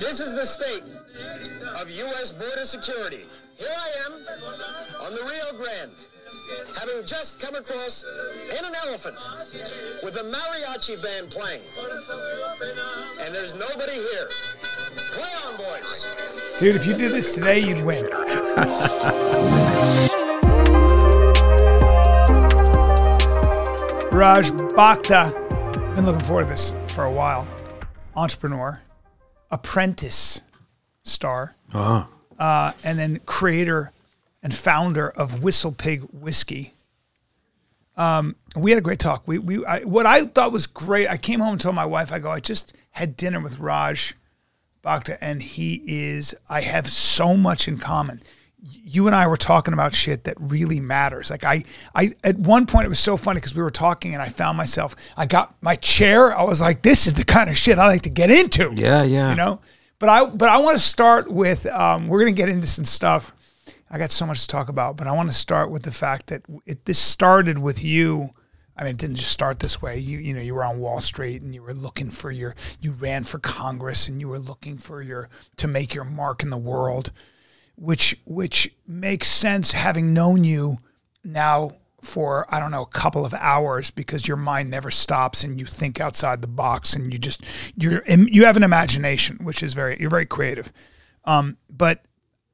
This is the state of U.S. border security. Here I am on the Rio Grande, having just come across in an elephant with a mariachi band playing. And there's nobody here. Play on, boys. Dude, if you did this today, you'd win. Raj Bhakta. Been looking forward to this for a while. Entrepreneur, Apprentice star, and then creator and founder of Whistle Pig Whiskey. We had a great talk. What I thought was great, I came home and told my wife, I just had dinner with Raj Bhakta, and I have so much in common. You and I were talking about shit that really matters. Like I at one point it was so funny because we were talking and I found myself, I got my chair. I was like, this is the kind of shit I like to get into. Yeah, yeah. You know, but I want to start with, we're going to get into some stuff. I got so much to talk about, but I want to start with the fact that this started with you. I mean, it didn't just start this way. You were on Wall Street and you were looking for you ran for Congress and you were looking for to make your mark in the world. Which makes sense having known you now for, I don't know, a couple of hours, because your mind never stops and you think outside the box and you have an imagination, which is you're very creative. But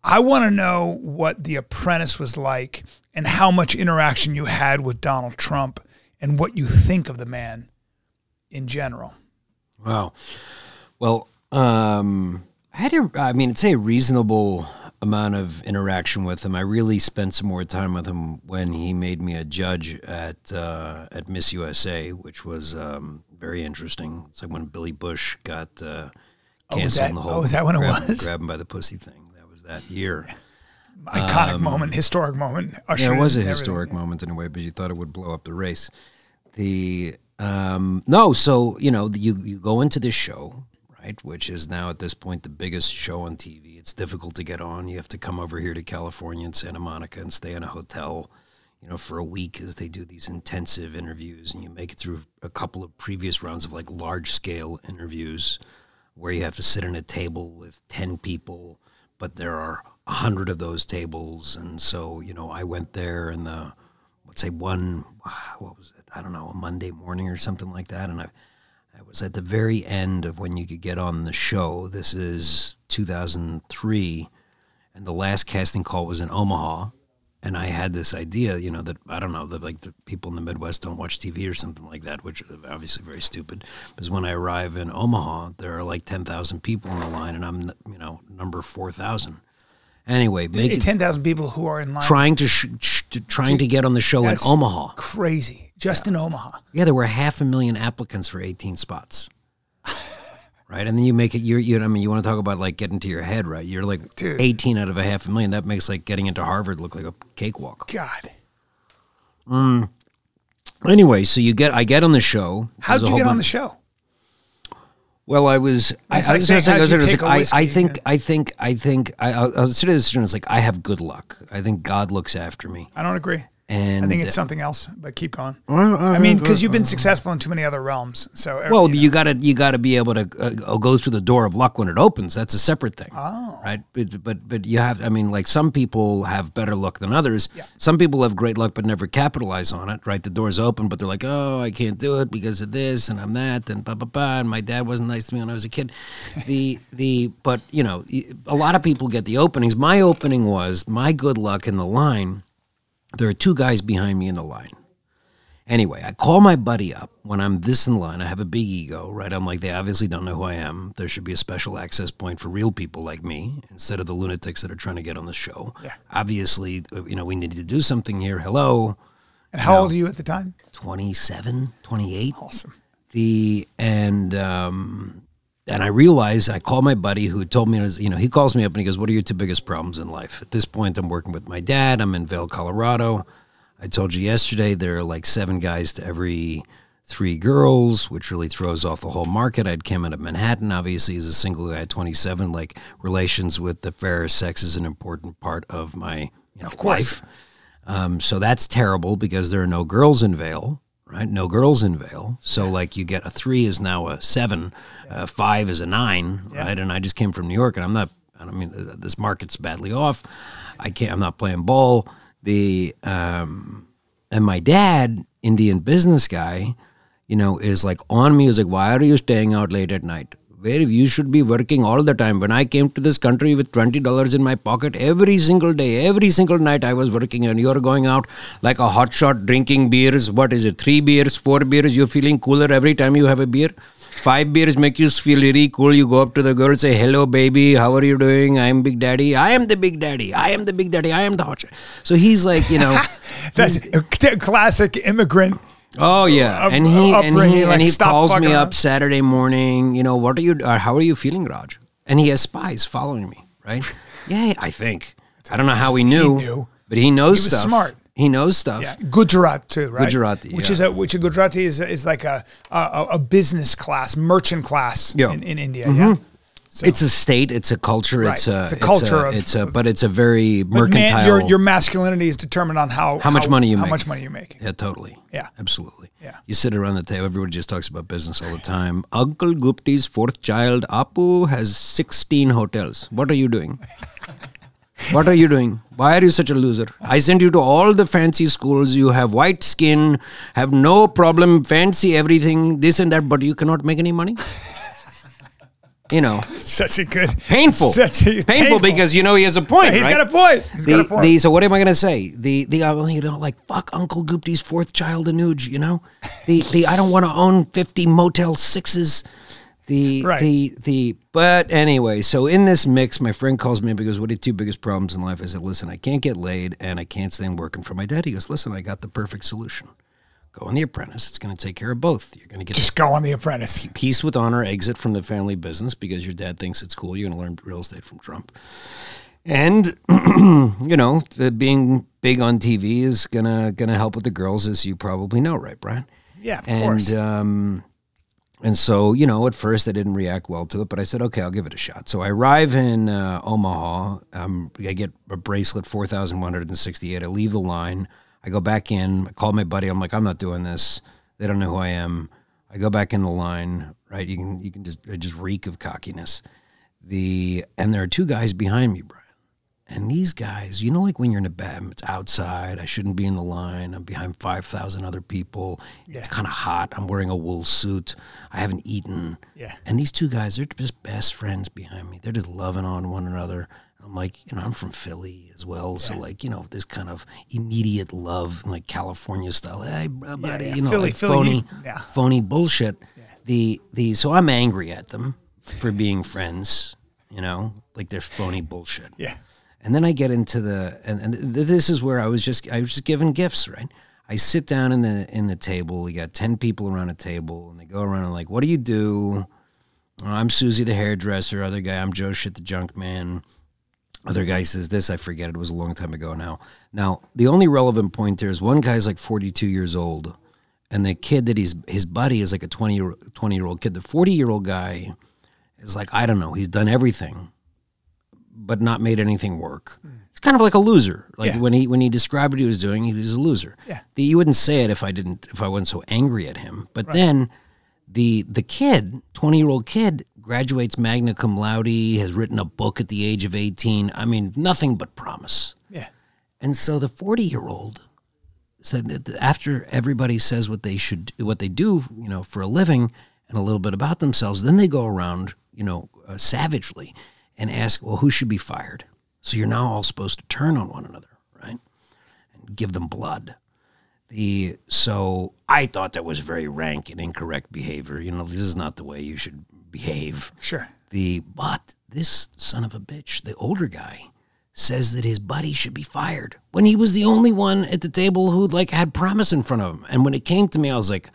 I want to know what The Apprentice was like and how much interaction you had with Donald Trump and what you think of the man in general. Wow. Well, I'd say a reasonable amount of interaction with him. I really spent some more time with him when he made me a judge at Miss USA, which was very interesting. It's like when Billy Bush got canceled. Is that when it was? Grab him by the pussy thing. That was that year. Iconic moment, historic moment. Yeah, it was a historic moment in a way, but you thought it would blow up the race. So you go into this show, right, which is now at this point the biggest show on TV. It's difficult to get on. You have to come over here to California and Santa Monica and stay in a hotel, for a week as they do these intensive interviews, and you make it through a couple of previous rounds of like large scale interviews where you have to sit at a table with 10 people, but there are 100 of those tables. And so, I went there and a Monday morning or something like that. And I was at the very end of when you could get on the show. This is 2003, and the last casting call was in Omaha. And I had this idea, that the people in the Midwest don't watch TV or something like that, which is obviously very stupid. Because when I arrive in Omaha, there are like 10,000 people in the line, and I'm, number 4,000. Anyway, 10,000 people who are in line trying to get on the show in Omaha. Crazy, just in Omaha. Yeah, there were 500,000 applicants for 18 spots. Right, and then you make it. You want to talk about like getting to your head, right? You're like, dude, 18 out of 500,000. That makes like getting into Harvard look like a cakewalk. God. Anyway, so I get on the show. How'd you get on the show? Well, I was. I'll say this as like I have good luck. I think God looks after me. I don't agree. And I think it's something else, but keep going. I mean, because you've been successful in too many other realms. So you gotta be able to go through the door of luck when it opens. That's a separate thing, right? But you have. I mean, like some people have better luck than others. Yeah. Some people have great luck but never capitalize on it. Right? The door's open, but they're like, oh, I can't do it because of this, and I'm that, and and my dad wasn't nice to me when I was a kid. But a lot of people get the openings. My opening was my good luck in the line. There are 2 guys behind me in the line. Anyway, I call my buddy up when I'm this in line. I have a big ego, right? I'm like, they obviously don't know who I am. There should be a special access point for real people like me instead of the lunatics that are trying to get on the show. Yeah. Obviously, we need to do something here. Hello. And how old are you at the time? 27, 28. Awesome. And I realized, I called my buddy who told me, he calls me up and he goes, what are your 2 biggest problems in life? At this point, I'm working with my dad. I'm in Vail, Colorado. I told you yesterday there are like 7 guys to every 3 girls, which really throws off the whole market. I'd come out of Manhattan, obviously, as a single guy at 27. Like, relations with the fairer sex is an important part of my life. So that's terrible because there are no girls in Vail. right? No girls in Vail. So like you get a 3 is now a 7, 5 is a 9, right? And I just came from New York, and I mean, this market's badly off. I'm not playing ball. And my dad, Indian business guy, is like on me. He's like, why are you staying out late at night? Where you should be working all the time. When I came to this country with $20 in my pocket, every single day, every single night I was working, and you're going out like a hotshot drinking beers. What is it? 3 beers, 4 beers. You're feeling cooler every time you have a beer. 5 beers make you feel really cool. You go up to the girl, say, hello, baby. How are you doing? I'm Big Daddy. I am the Big Daddy. I am the Big Daddy. I am the hotshot. So he's like, That's a classic immigrant. Oh yeah, and he calls me up Saturday morning. What are you? How are you feeling, Raj? And he has spies following me, right? Yeah, I think. I don't know how he knew, but he knows stuff. He was smart. He knows stuff. Yeah, Gujarat too, right? Gujarati, which a Gujarati is like a business class, merchant class in India. Yeah. So. It's a state. It's a culture. Right. It's a culture. But it's a very mercantile. Your masculinity is determined on how much money you make. How much money you make. Yeah, totally. Yeah, absolutely. Yeah. You sit around the table. Everybody just talks about business all the time. Uncle Gupti's 4th child, Apu, has 16 hotels. What are you doing? What are you doing? Why are you such a loser? I sent you to all the fancy schools. You have white skin, have no problem, fancy everything, this and that, but you cannot make any money? Such a good painful because he has a point. He's right? got a point. He's got a point. So what am I going to say? Like fuck Uncle Gupti's 4th child Anuj. I don't want to own 50 Motel 6s. But anyway, so in this mix, my friend calls me because what are the 2 biggest problems in life? I said, listen, I can't get laid and I can't stand working for my dad. He goes, listen, I got the perfect solution. Go on The Apprentice. It's going to take care of both. You're going to get just go on The Apprentice. Peace with honor, exit from the family business because your dad thinks it's cool. You're going to learn real estate from Trump. And, being big on TV is gonna help with the girls, as you probably know, right, Brian? Yeah, of course. And so, at first I didn't react well to it, but I said, okay, I'll give it a shot. So I arrive in Omaha. I get a bracelet, 4,168. I leave the line. I go back in, I call my buddy. I'm like, I'm not doing this. They don't know who I am. I go back in the line, right? You can just reek of cockiness. And there are 2 guys behind me, Brian. And these guys, like when you're in a bed, it's outside. I shouldn't be in the line. I'm behind 5,000 other people. Yeah. It's kind of hot. I'm wearing a wool suit. I haven't eaten. Yeah. And these 2 guys, they're just best friends behind me. They're just loving on one another. I'm like, I'm from Philly as well. So like, this kind of immediate love, like California style. Hey, buddy, Philly, like phony bullshit. Yeah. So I'm angry at them for being friends, like they're phony bullshit. Yeah. And then I get into and this is where I was just giving gifts, right? I sit down in the table. We got 10 people around a table, and they go around and like, what do you do? I'm Susie the hairdresser. Other guy, I'm Joe Shit the junk man. Other guy says this, I forget, it was a long time ago now. Now, the only relevant point there is one guy's like 42 years old, and the kid that his buddy is like a 20-year-old kid. The 40-year-old guy is like, I don't know, he's done everything, but not made anything work. He's kind of like a loser. Like when he described what he was doing, he was a loser. Yeah. You wouldn't say it if I wasn't so angry at him. But then the kid, 20-year-old kid, graduates magna cum laude, has written a book at the age of 18. I mean, nothing but promise. Yeah. And so the 40-year-old said that after everybody says what they do, for a living and a little bit about themselves, then they go around, savagely and ask, well, who should be fired? So you're now all supposed to turn on one another, right? And give them blood. So I thought that was very rank and incorrect behavior. This is not the way you should behave. Sure. But this son of a bitch, the older guy, says that his buddy should be fired when he was the only one at the table who had promise in front of him. And when it came to me, I was like,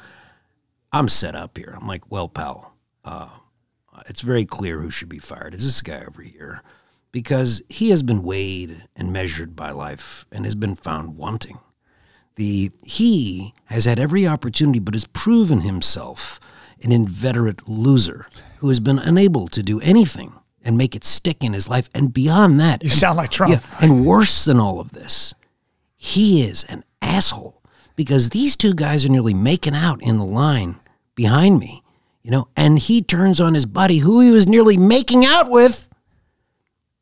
I'm set up here. I'm like, well, pal, it's very clear who should be fired. It's this guy over here, because he has been weighed and measured by life and has been found wanting. He has had every opportunity, but has proven himself an inveterate loser who has been unable to do anything and make it stick in his life. And beyond that, you sound like Trump. Yeah, and worse than all of this, he is an asshole because these two guys are nearly making out in the line behind me, and he turns on his buddy who he was nearly making out with.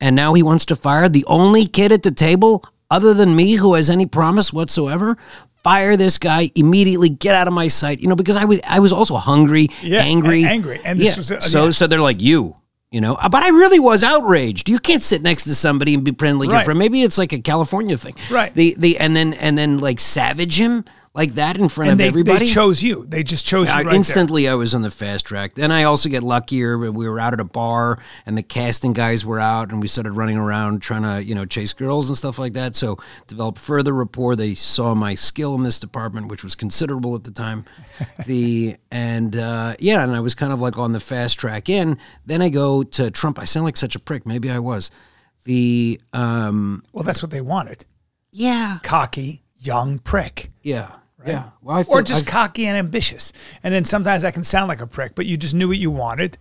And now he wants to fire the only kid at the table other than me who has any promise whatsoever. Fire this guy immediately. Get out of my sight. Because I was also hungry, angry. And this was so they're like, but I really was outraged. You can't sit next to somebody and be friendly. Right. Maybe it's like a California thing. Right. And then like savage him like that in front of everybody. They chose you. They just chose you right instantly there. I was on the fast track. Then I also get luckier. We were out at a bar and the casting guys were out and we started running around trying to, chase girls and stuff like that. So developed further rapport. They saw my skill in this department, which was considerable at the time. And I was kind of like on the fast track in. Then I go to Trump. I sound like such a prick. Maybe I was. Well, that's what they wanted. Yeah. Cocky, young prick. Yeah. Right? Yeah. Well, or just cocky and ambitious. And then sometimes that can sound like a prick, but you just knew what you wanted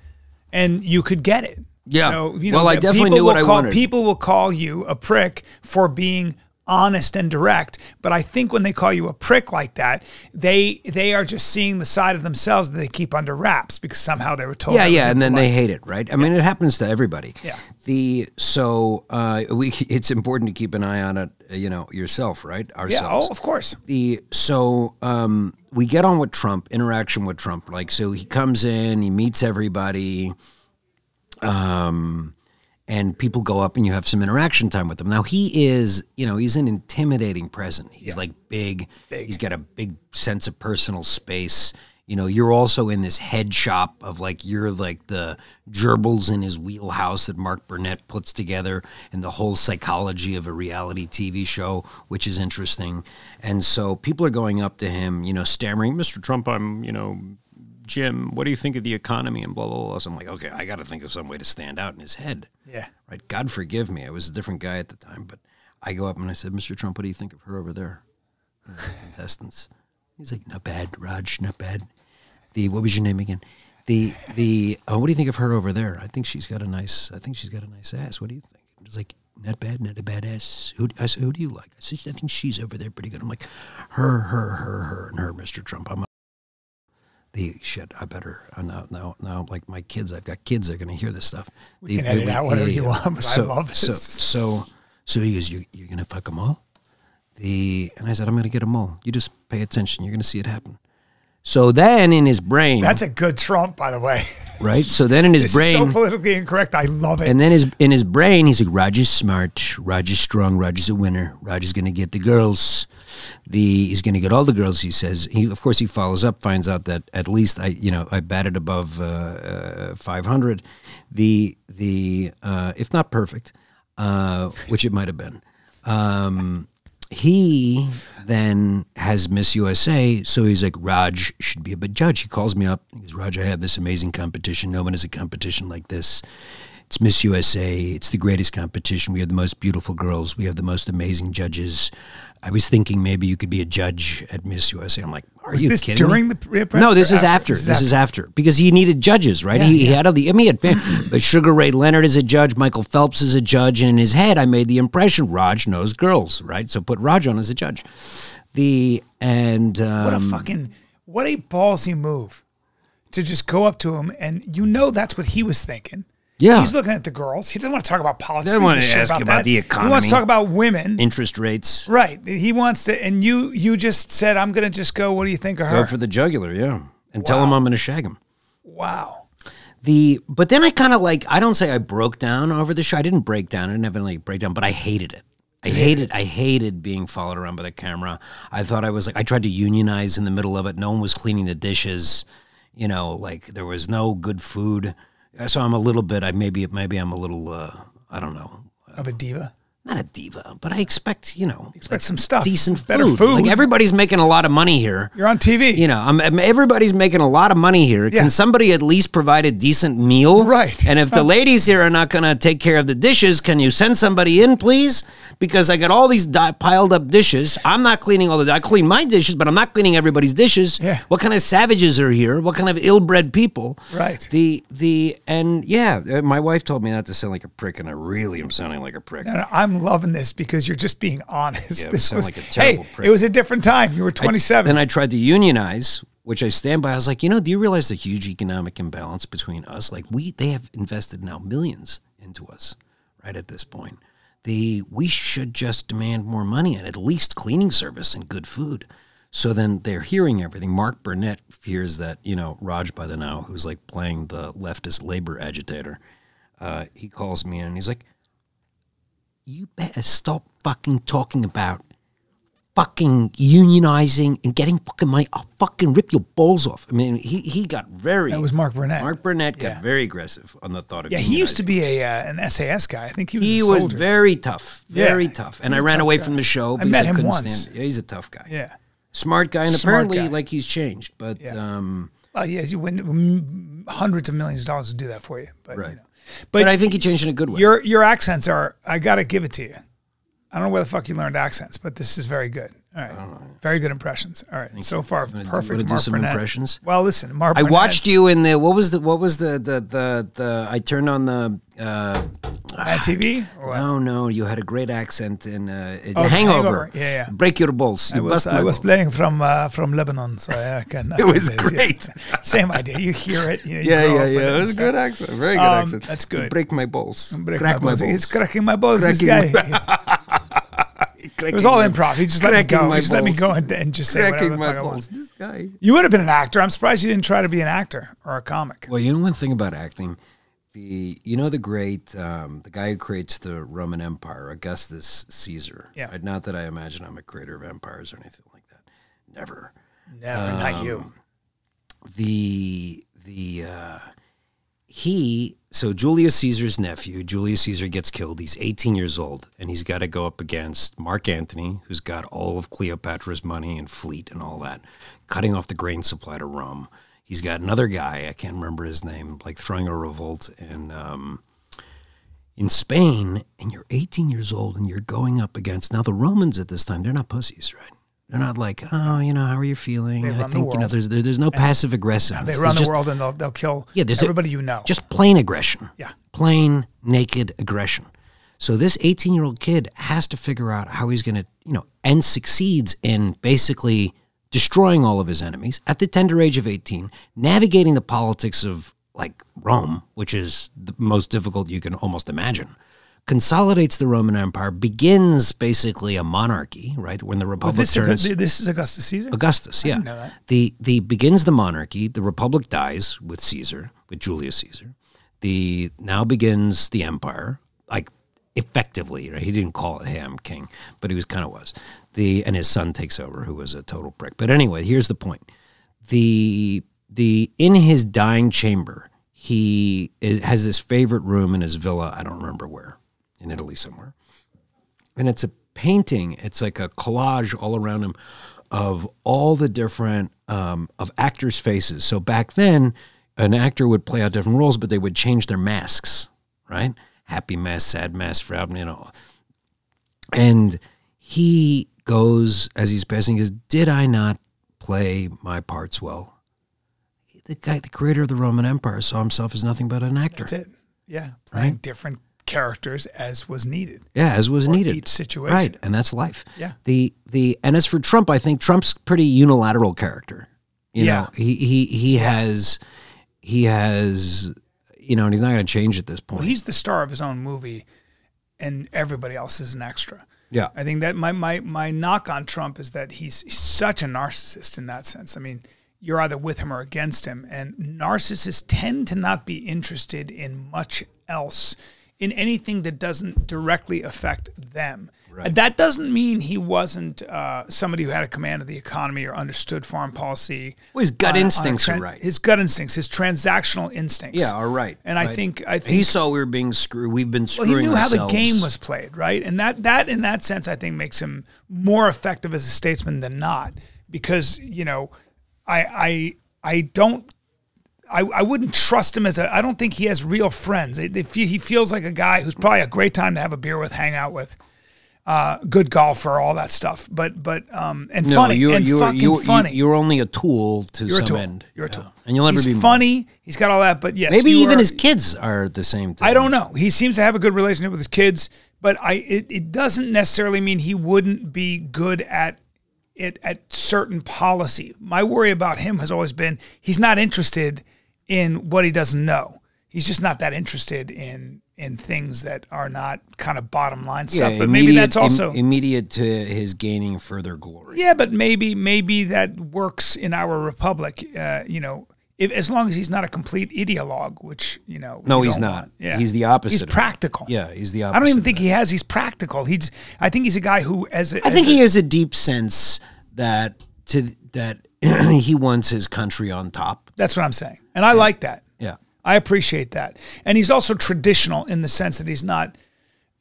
and you could get it. Yeah. So, I definitely knew what I wanted. People will call you a prick for being honest and direct, but I think when they call you a prick like that, they are just seeing the side of themselves that they keep under wraps because somehow they were told. Yeah, and then they hate it, right? I mean, it happens to everybody. Yeah. It's important to keep an eye on it, yourself, right? Ourselves. Yeah, of course. We get on with Trump, interaction with Trump, so he comes in, he meets everybody, and people go up and you have some interaction time with him. Now he is, he's an intimidating presence. He's like big. He's got a big sense of personal space. You're also in this head shop of you're like the gerbils in his wheelhouse that Mark Burnett puts together and the whole psychology of a reality TV show, which is interesting. And so people are going up to him, stammering, Mr. Trump, I'm, Jim, what do you think of the economy and blah, blah, blah. So I'm like, okay, I got to think of some way to stand out in his head. Yeah. Right. God forgive me. I was a different guy at the time, but I go up and I said, Mr. Trump, what do you think of her over there? The contestants. He's like, not bad, Raj, not bad. What was your name again? What do you think of her over there? I think she's got a nice ass. What do you think? It's like, not bad, not a bad ass. I said, who do you like? I said, I think she's over there pretty good. I'm like, her, and her, Mr. Trump. I better now. Like my kids, I've got kids that are going to hear this stuff. We can edit out whatever you want, but I love this. So he goes, you're going to fuck them all? And I said, I'm going to get them all. You just pay attention. You're going to see it happen. So then in his brain. That's a good Trump, by the way. Right? So then in his brain. Is so politically incorrect. I love it. And then in his brain, he's like, Roger's smart. Roger's strong. Roger's a winner. Roger's going to get the girls. He's going to get all the girls, he says. Of course, he follows up, finds out that at least I batted above 500. If not perfect, which it might have been. He then has Miss USA, so he's like, Raj should be a big judge. He calls me up. He goes, Raj, I have this amazing competition. No one has a competition like this. It's Miss USA. It's the greatest competition. We have the most beautiful girls. We have the most amazing judges. I was thinking maybe you could be a judge at Miss USA. I'm like, are you kidding during me? The Apprentice? No, this is after. This is after. Because he needed judges, right? He had all the, but Sugar Ray Leonard is a judge, Michael Phelps is a judge, and in his head I made the impression Raj knows girls, right? So put Raj on as a judge. What a ballsy move to just go up to him, and that's what he was thinking. Yeah. He's looking at the girls. He doesn't want to talk about politics. He doesn't want to ask about the economy. He wants to talk about women. Interest rates. Right. He wants to, and you just said, I'm going to just go, what do you think of her? Go for the jugular, yeah. And tell him I'm going to shag him. Wow. But then I kind of I don't say I broke down over the show. I didn't break down. I didn't have any breakdown, but I hated it. I hated being followed around by the camera. I thought I tried to unionize in the middle of it. No one was cleaning the dishes. There was no good food. So I'm a little bit, maybe I'm a little, I don't know. Of a diva? Not a diva, but I expect, expect some stuff. Decent better food. Everybody's making a lot of money here. You're on TV. Everybody's making a lot of money here. Yeah. Can somebody at least provide a decent meal? Right. And if the ladies here are not going to take care of the dishes, can you send somebody in, please? Because I got all these piled up dishes. I'm not cleaning I clean my dishes, but I'm not cleaning everybody's dishes. Yeah. What kind of savages are here? What kind of ill-bred people? Right. My wife told me not to sound like a prick, and I really am sounding like a prick. And I'm I'm loving this because you're just being honest. Yeah, this was like a terrible prick. It was a different time. You were 27. Then I tried to unionize, which I stand by. I was like, do you realize the huge economic imbalance between us? Like they have invested now millions into us right at this point. We should just demand more money and at least cleaning service and good food. So then they're hearing everything. Mark Burnett fears that, Raj Bhakta now, who's like playing the leftist labor agitator, he calls me in and he's like, you better stop fucking talking about fucking unionizing and getting fucking money. I'll fucking rip your balls off. I mean, he got very... That was Mark Burnett. Mark Burnett got very aggressive on the thought of unionizing. He used to be an SAS guy. I think he was He a soldier. was very tough, very tough. And I ran away from the show because met him couldn't once. stand it. Yeah, he's a tough guy. Yeah. Smart guy, and Smart apparently, guy. like, he's changed. But, Well, yeah, you win hundreds of millions of dollars to do that for you. But, right. But I think he changed in a good way. Your accents are, I got to give it to you. I don't know where the fuck you learned accents, but this is very good. All right. Very good impressions. All right. So far, perfect. Want to do Mark some Burnett. impressions? Well, listen, Mark I Burnett. watched you in the, what was the I turned on the, At TV? Or what? no, you had a great accent in Oh, Hangover. Yeah. Break your balls. You bust my I was balls. playing from Lebanon, so I can. It was great. Same idea. You hear it. You Yeah. grow up with It was a good accent. Very good accent. That's good. You break my balls. Break Crack my balls. He's cracking my balls. Cracking This guy. It was all improv. He just let me go. He just let me go and just say whatever the fuck I want. This guy. You would have been an actor. I'm surprised you didn't try to be an actor or a comic. Well, one thing about acting, the great the guy who creates the Roman Empire, Augustus Caesar. Yeah. Not that I imagine I'm a creator of empires or anything like that. Never. Never, not you. So Julius Caesar's nephew, Julius Caesar gets killed. He's 18 years old, and he's got to go up against Mark Antony, who's got all of Cleopatra's money and fleet and all that, cutting off the grain supply to Rome. He's got another guy, I can't remember his name, like throwing a revolt in Spain, and you're 18 years old, and you're going up against, now the Romans at this time, they're not pussies, right? They're not like, how are you feeling? I think, there's no passive aggressiveness. They run the world and they'll kill everybody you know. Just plain aggression. Yeah. Plain, naked aggression. So this 18-year-old kid has to figure out how he's going to, and succeeds in basically destroying all of his enemies at the tender age of 18, navigating the politics of, like, Rome, which is the most difficult you can almost imagine. Consolidates the Roman Empire, begins basically a monarchy, right? When the Republic turns... This is Augustus Caesar? Augustus, yeah. I didn't know that. The begins the monarchy. The Republic dies with Caesar, with Julius Caesar. Now begins the empire, like effectively, right? He didn't call it, hey, I'm king, but he kind of was. And his son takes over, who was a total prick. But anyway, here's the point. In his dying chamber, he has this favorite room in his villa, I don't remember where, in Italy somewhere. And it's a painting, it's like a collage all around him of all the different, of actors' faces. So back then, an actor would play out different roles, but they would change their masks, right? Happy mask, sad mask, proud, And he goes, as he's passing, he goes, did I not play my parts well? The guy, the creator of the Roman Empire, saw himself as nothing but an actor. That's it. Yeah. Playing different characters as was needed. Yeah, as was needed. Each situation. Right, and that's life. Yeah. And as for Trump, I think Trump's a pretty unilateral character. You know, he has, and he's not going to change at this point. Well, he's the star of his own movie, and everybody else is an extra. Yeah. I think that my knock on Trump is that he's such a narcissist in that sense. I mean, you're either with him or against him, and narcissists tend to not be interested in much else, in anything that doesn't directly affect them. Right. That doesn't mean he wasn't somebody who had a command of the economy or understood foreign policy. Well, his gut instincts are right. His gut instincts, his transactional instincts. Yeah, are right. And right. I think he saw we were being screwed. We've been screwing ourselves. Well, he knew how the game was played, right? And that in that sense, I think makes him more effective as a statesman than not, because I wouldn't trust him I don't think he has real friends. He feels like a guy who's probably a great time to have a beer with, hang out with, good golfer, all that stuff. But funny. You're only a tool to some end. You're a tool. And you'll never be He's funny. He's got all that, but yes. Maybe even his kids are the same thing. I don't know. He seems to have a good relationship with his kids. But it doesn't necessarily mean he wouldn't be good at it at certain policy. My worry about him has always been he's not interested in what he doesn't know. He's just not that interested in things that are not kind of bottom line stuff. But maybe that's also immediate to his gaining further glory. Yeah, but maybe that works in our republic. As long as he's not a complete ideologue, which no, he's not. Yeah. He's the opposite. He's practical. Yeah, he's the opposite. I don't even think he has. He's practical. I think he's a guy who, I think he has a deep sense that he wants his country on top. That's what I'm saying, and I like that. Yeah, I appreciate that, and he's also traditional in the sense that he's not.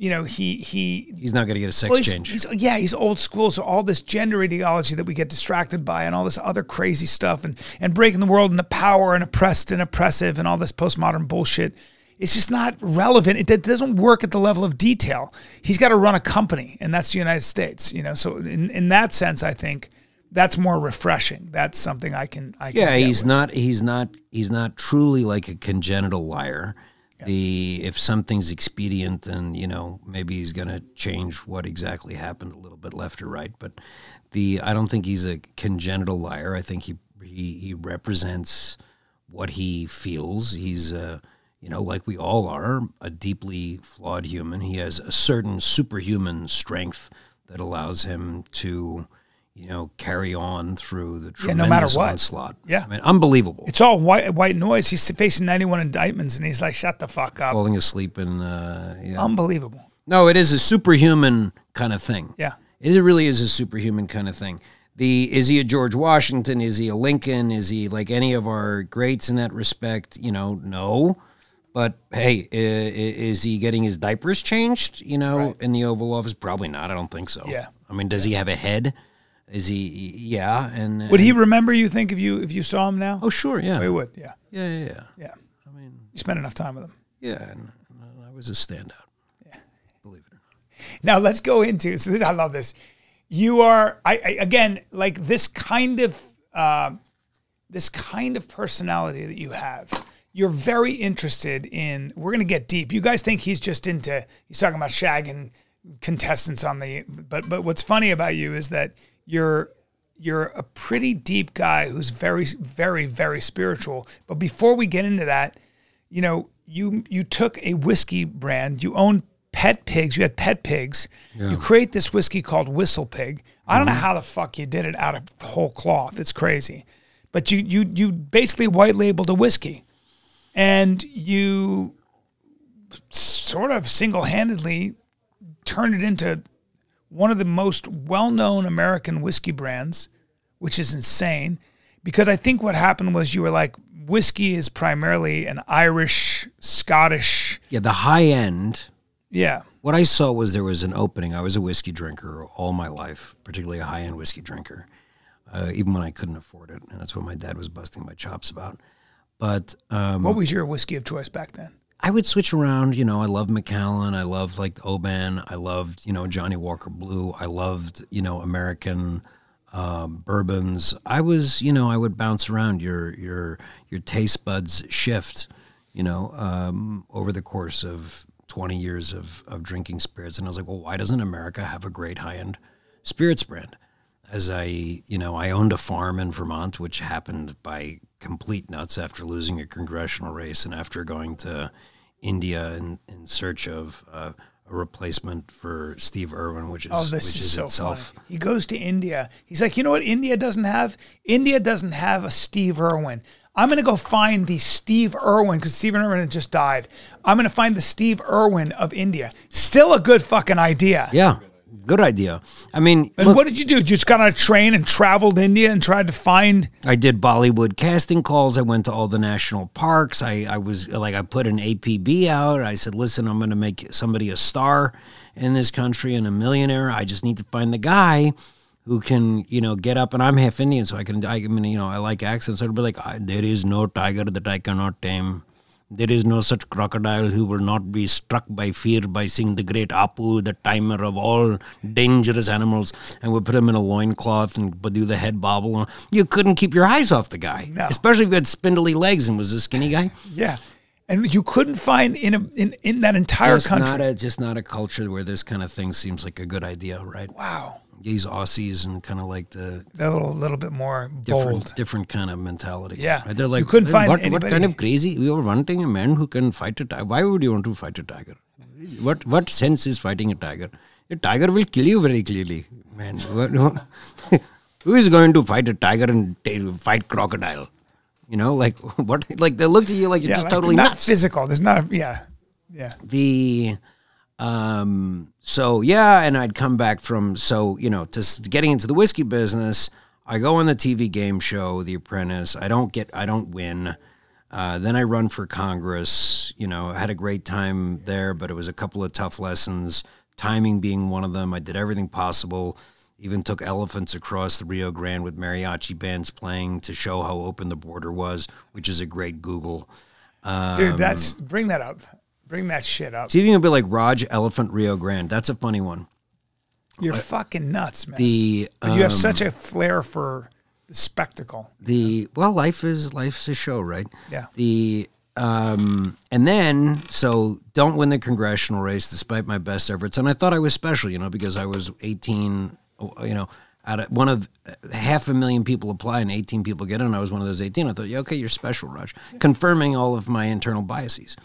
He's not going to get a sex change. He's old school. So all this gender ideology that we get distracted by and all this other crazy stuff and breaking the world into power and oppressed and oppressive and all this postmodern bullshit, it's just not relevant. It doesn't work at the level of detail. He's got to run a company, and that's the United States. So in that sense, I think that's more refreshing. That's something I can he's not truly like a congenital liar. Yeah. If something's expedient, then maybe he's going to change what exactly happened a little bit left or right. But I don't think he's a congenital liar. I think he represents what he feels. He's like we all are, a deeply flawed human. He has a certain superhuman strength that allows him to carry on through the tremendous onslaught. Yeah. I mean, unbelievable. It's all white noise. He's facing 91 indictments, and he's like, shut the fuck up. Falling asleep and Unbelievable. No, it is a superhuman kind of thing. Yeah. It really is a superhuman kind of thing. Is he a George Washington? Is he a Lincoln? Is he like any of our greats in that respect? No. But, hey, is he getting his diapers changed, right. in the Oval Office? Probably not. I don't think so. Yeah. I mean, does he have a head? Is he? Yeah, and would he remember you? Think if you saw him now? Oh, sure, yeah, he would. Yeah. Yeah. I mean, you spent enough time with him. Yeah, and I was a standout. Yeah, believe it or not. Now let's go into. So I love this. You are again like this kind of personality that you have. You're very interested in. We're gonna get deep. You guys think he's just into. He's talking about shagging contestants on the. But what's funny about you is that. You're a pretty deep guy who's very, very, very spiritual. But before we get into that, you took a whiskey brand. You own pet pigs. You had pet pigs. Yeah. You create this whiskey called Whistle Pig. I don't know how the fuck you did it out of whole cloth. It's crazy. But you basically white labeled a whiskey. And you sort of single-handedly turned it into one of the most well-known American whiskey brands, which is insane, because I think what happened was you were like, whiskey is primarily an Irish, Scottish... Yeah, the high end. Yeah. What I saw was there was an opening. I was a whiskey drinker all my life, particularly a high-end whiskey drinker, even when I couldn't afford it, and that's what my dad was busting my chops about. But what was your whiskey of choice back then? I would switch around, I loved Macallan, I loved like the Oban, I loved, Johnny Walker Blue, I loved, American bourbons. I was, I would bounce around. Your taste buds shift, over the course of 20 years of drinking spirits. And I was like, well, why doesn't America have a great high-end spirits brand? As I owned a farm in Vermont, which happened by complete nuts after losing a congressional race and after going to India in search of a replacement for Steve Irwin, which is so itself. Funny. He goes to India. He's like, you know what India doesn't have? India doesn't have a Steve Irwin. I'm going to go find the Steve Irwin, because Steve Irwin had just died. I'm going to find the Steve Irwin of India. Still a good fucking idea. Yeah. Good idea. I mean, and what did you do? You just got on a train and traveled to India and tried to find... I did Bollywood casting calls. I went to all the national parks. I was like, I put an APB out. I said, listen, I'm going to make somebody a star in this country and a millionaire. I just need to find the guy who can, get up. And I'm half Indian, so I like accents. So I'd be like, there is no tiger that I cannot tame. There is no such crocodile who will not be struck by fear by seeing the great Apu, the timer of all dangerous animals, and we put him in a loincloth and do the head bobble. You couldn't keep your eyes off the guy, especially if you had spindly legs and was a skinny guy. Yeah. And you couldn't find in that entire country. Just not a culture where this kind of thing seems like a good idea, right? Wow. These Aussies and kind of like they're a little bit more bold. Different kind of mentality. Yeah. Right? They're like, you couldn't find what anybody. kind of crazy? We were wanting a man who can fight a tiger. Why would you want to fight a tiger? What sense is fighting a tiger? A tiger will kill you very clearly, man. Who is going to fight a tiger and fight crocodile? You know, like what? Like they looked at you like you're just totally not nuts. Physical. There's not. Yeah. So yeah, and I'd come back from to getting into the whiskey business. I go on the TV game show, The Apprentice. I don't win. Then I run for Congress. I had a great time there, but it was a couple of tough lessons. Timing being one of them. I did everything possible. Even took elephants across the Rio Grande with mariachi bands playing to show how open the border was, which is a great Google. Dude, bring that up. Bring that shit up. It's even gonna be like Raj Elephant Rio Grande. That's a funny one. You're fucking nuts, man. But you have such a flair for the spectacle. Life's a show, right? Yeah. And then don't win the congressional race despite my best efforts. And I thought I was special, because I was 18. Out of one of 500,000 people apply and 18 people get in. I was one of those 18. I thought, yeah, okay, you're special, Raj. Confirming all of my internal biases.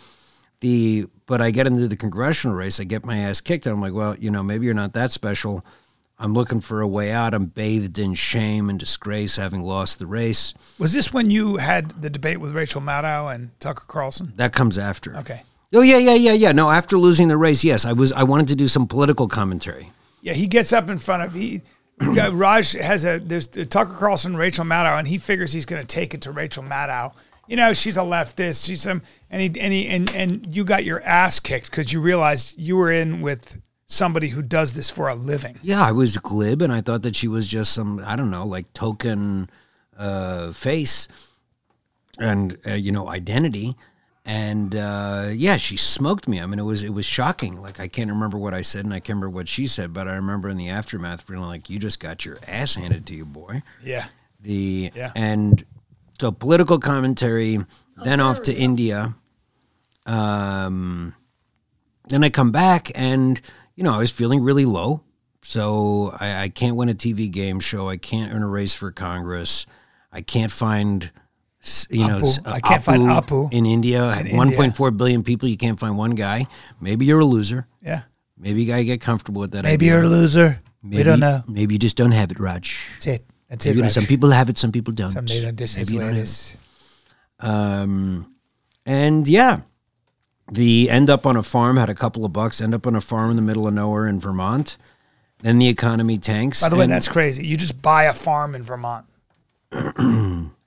But I get into the congressional race, I get my ass kicked, and I'm like, well, maybe you're not that special. I'm looking for a way out. I'm bathed in shame and disgrace, having lost the race. Was this when you had the debate with Rachel Maddow and Tucker Carlson? That comes after. Okay. Oh, yeah. No, after losing the race, yes, I wanted to do some political commentary. Yeah, he gets up in front of Raj there's Tucker Carlson and Rachel Maddow, and he figures he's going to take it to Rachel Maddow. She's a leftist. She's and you got your ass kicked because you realized you were in with somebody who does this for a living. Yeah, I was glib, and I thought that she was just some, I don't know, like token face and identity. And she smoked me. I mean, it was shocking. Like, I can't remember what I said, and I can't remember what she said, but I remember in the aftermath feeling like, you just got your ass handed to you, boy. Yeah. And so political commentary, then off to India. Then I come back, and I was feeling really low. So I can't win a TV game show. I can't earn a race for Congress. I can't find. I can't find Apu in India. 1.4 billion people. You can't find one guy. Maybe you're a loser. Yeah. Maybe you gotta get comfortable with that. Maybe you're a loser. We don't know. Maybe you just don't have it, Raj. That's it. That's maybe it. Some people have it. Some people don't. Some they don't. This is the way it is. And yeah, the end up on a farm. Had a couple of bucks. End up on a farm in the middle of nowhere in Vermont. Then the economy tanks. By the way, that's crazy. You just buy a farm in Vermont.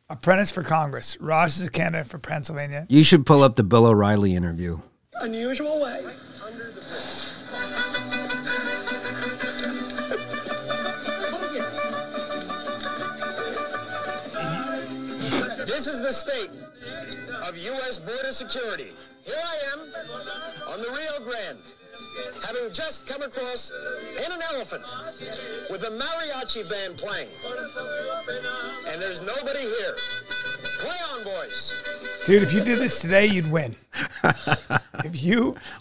Apprentice for Congress. Raj is a candidate for Pennsylvania. You should pull up the Bill O'Reilly interview. Unusual way. This is the state of U.S. border security. Here I am on the Rio Grande, having just come across in an elephant with a mariachi band playing. And there's nobody here. Play on, boys. Dude, if you did this today, you'd win.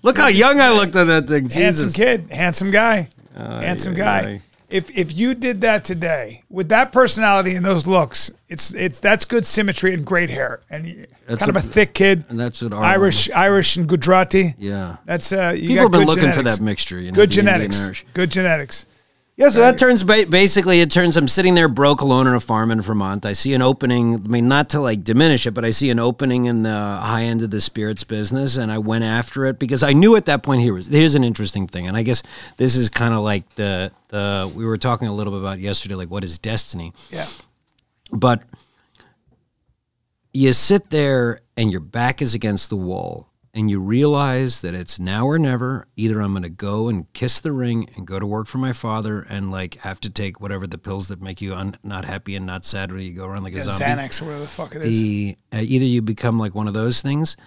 Look how young I looked on that thing. Handsome Jesus. kid, handsome guy, handsome guy. If you did that today with that personality and those looks, that's good symmetry and great hair and kind of a thick kid. And that's what Irish and Gujarati. Yeah, that's people have been looking genetics. for that mixture. Good genetics. Good genetics. Yeah, so that turns basically I'm sitting there broke alone on a farm in Vermont. I see an opening. I mean, not to like diminish it, but I see an opening in the high end of the spirits business, and I went after it because I knew at that point here's an interesting thing, and I guess this is kind of like the we were talking a little bit about yesterday, like what is destiny? Yeah, but you sit there and your back is against the wall. And you realize that it's now or never. Either I'm going to go and kiss the ring and go to work for my father and like have to take whatever the pills that make you not happy and not sad when you go around like a zombie. Xanax or whatever the fuck it is. Either you become like one of those things.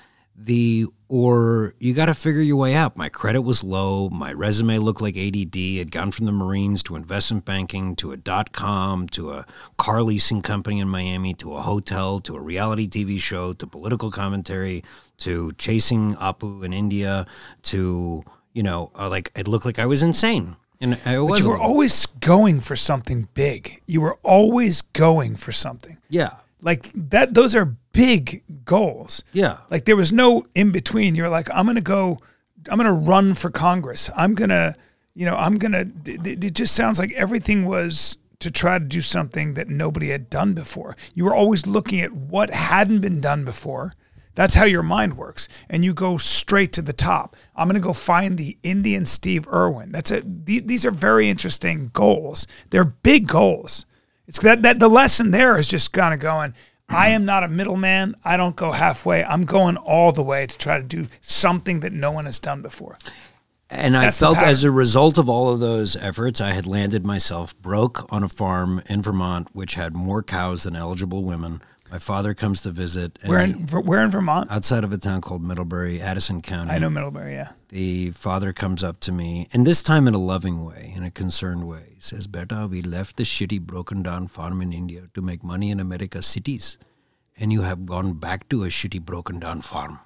or you got to figure your way out. My credit was low. My resume looked like ADD. I'd gone from the Marines to investment banking to a .com to a car leasing company in Miami to a hotel to a reality TV show to political commentary to chasing Apu in India to, like it looked like I was insane. And but you were always going for something big. You were always going for something. Yeah. Like that, those are big goals. Yeah. Like there was no in between. You're like, I'm going to run for Congress. It just sounds like everything was to try to do something that nobody had done before. You were always looking at what hadn't been done before. That's how your mind works. And you go straight to the top. I'm going to go find the Indian Steve Irwin. That's it. These are very interesting goals. They're big goals. It's that the lesson there is just kind of going, I am not a middleman. I don't go halfway. I'm going all the way to try to do something that no one has done before. And I felt as a result of all of those efforts, I had landed myself broke on a farm in Vermont, which had more cows than eligible women. My father comes to visit. Where in Vermont? Outside of a town called Middlebury, Addison County. I know Middlebury, yeah. The father comes up to me, and this time in a loving way, in a concerned way. He says, Beta, we left the shitty, broken-down farm in India to make money in America's cities, and you have gone back to a shitty, broken-down farm.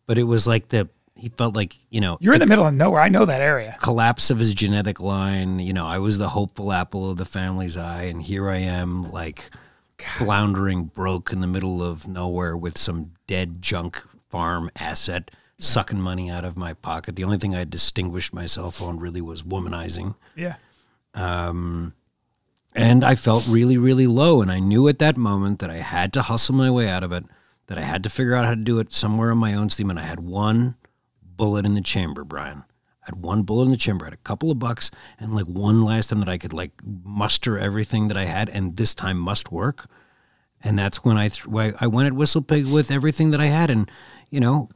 But it was like he felt like, You're in the middle of nowhere. I know that area. Collapse of his genetic line. I was the hopeful apple of the family's eye, and here I am, like, floundering broke in the middle of nowhere with some dead junk farm asset sucking money out of my pocket. The only thing I distinguished myself on really was womanizing. Yeah. And I felt really, really low. And I knew at that moment that I had to hustle my way out of it, that I had to figure out how to do it somewhere on my own steam. And I had one bullet in the chamber, Brian. I had one bullet in the chamber. I had a couple of bucks and like one last time that I could like muster everything that I had, and this time must work. And that's when I went at Whistle Pig with everything that I had. And,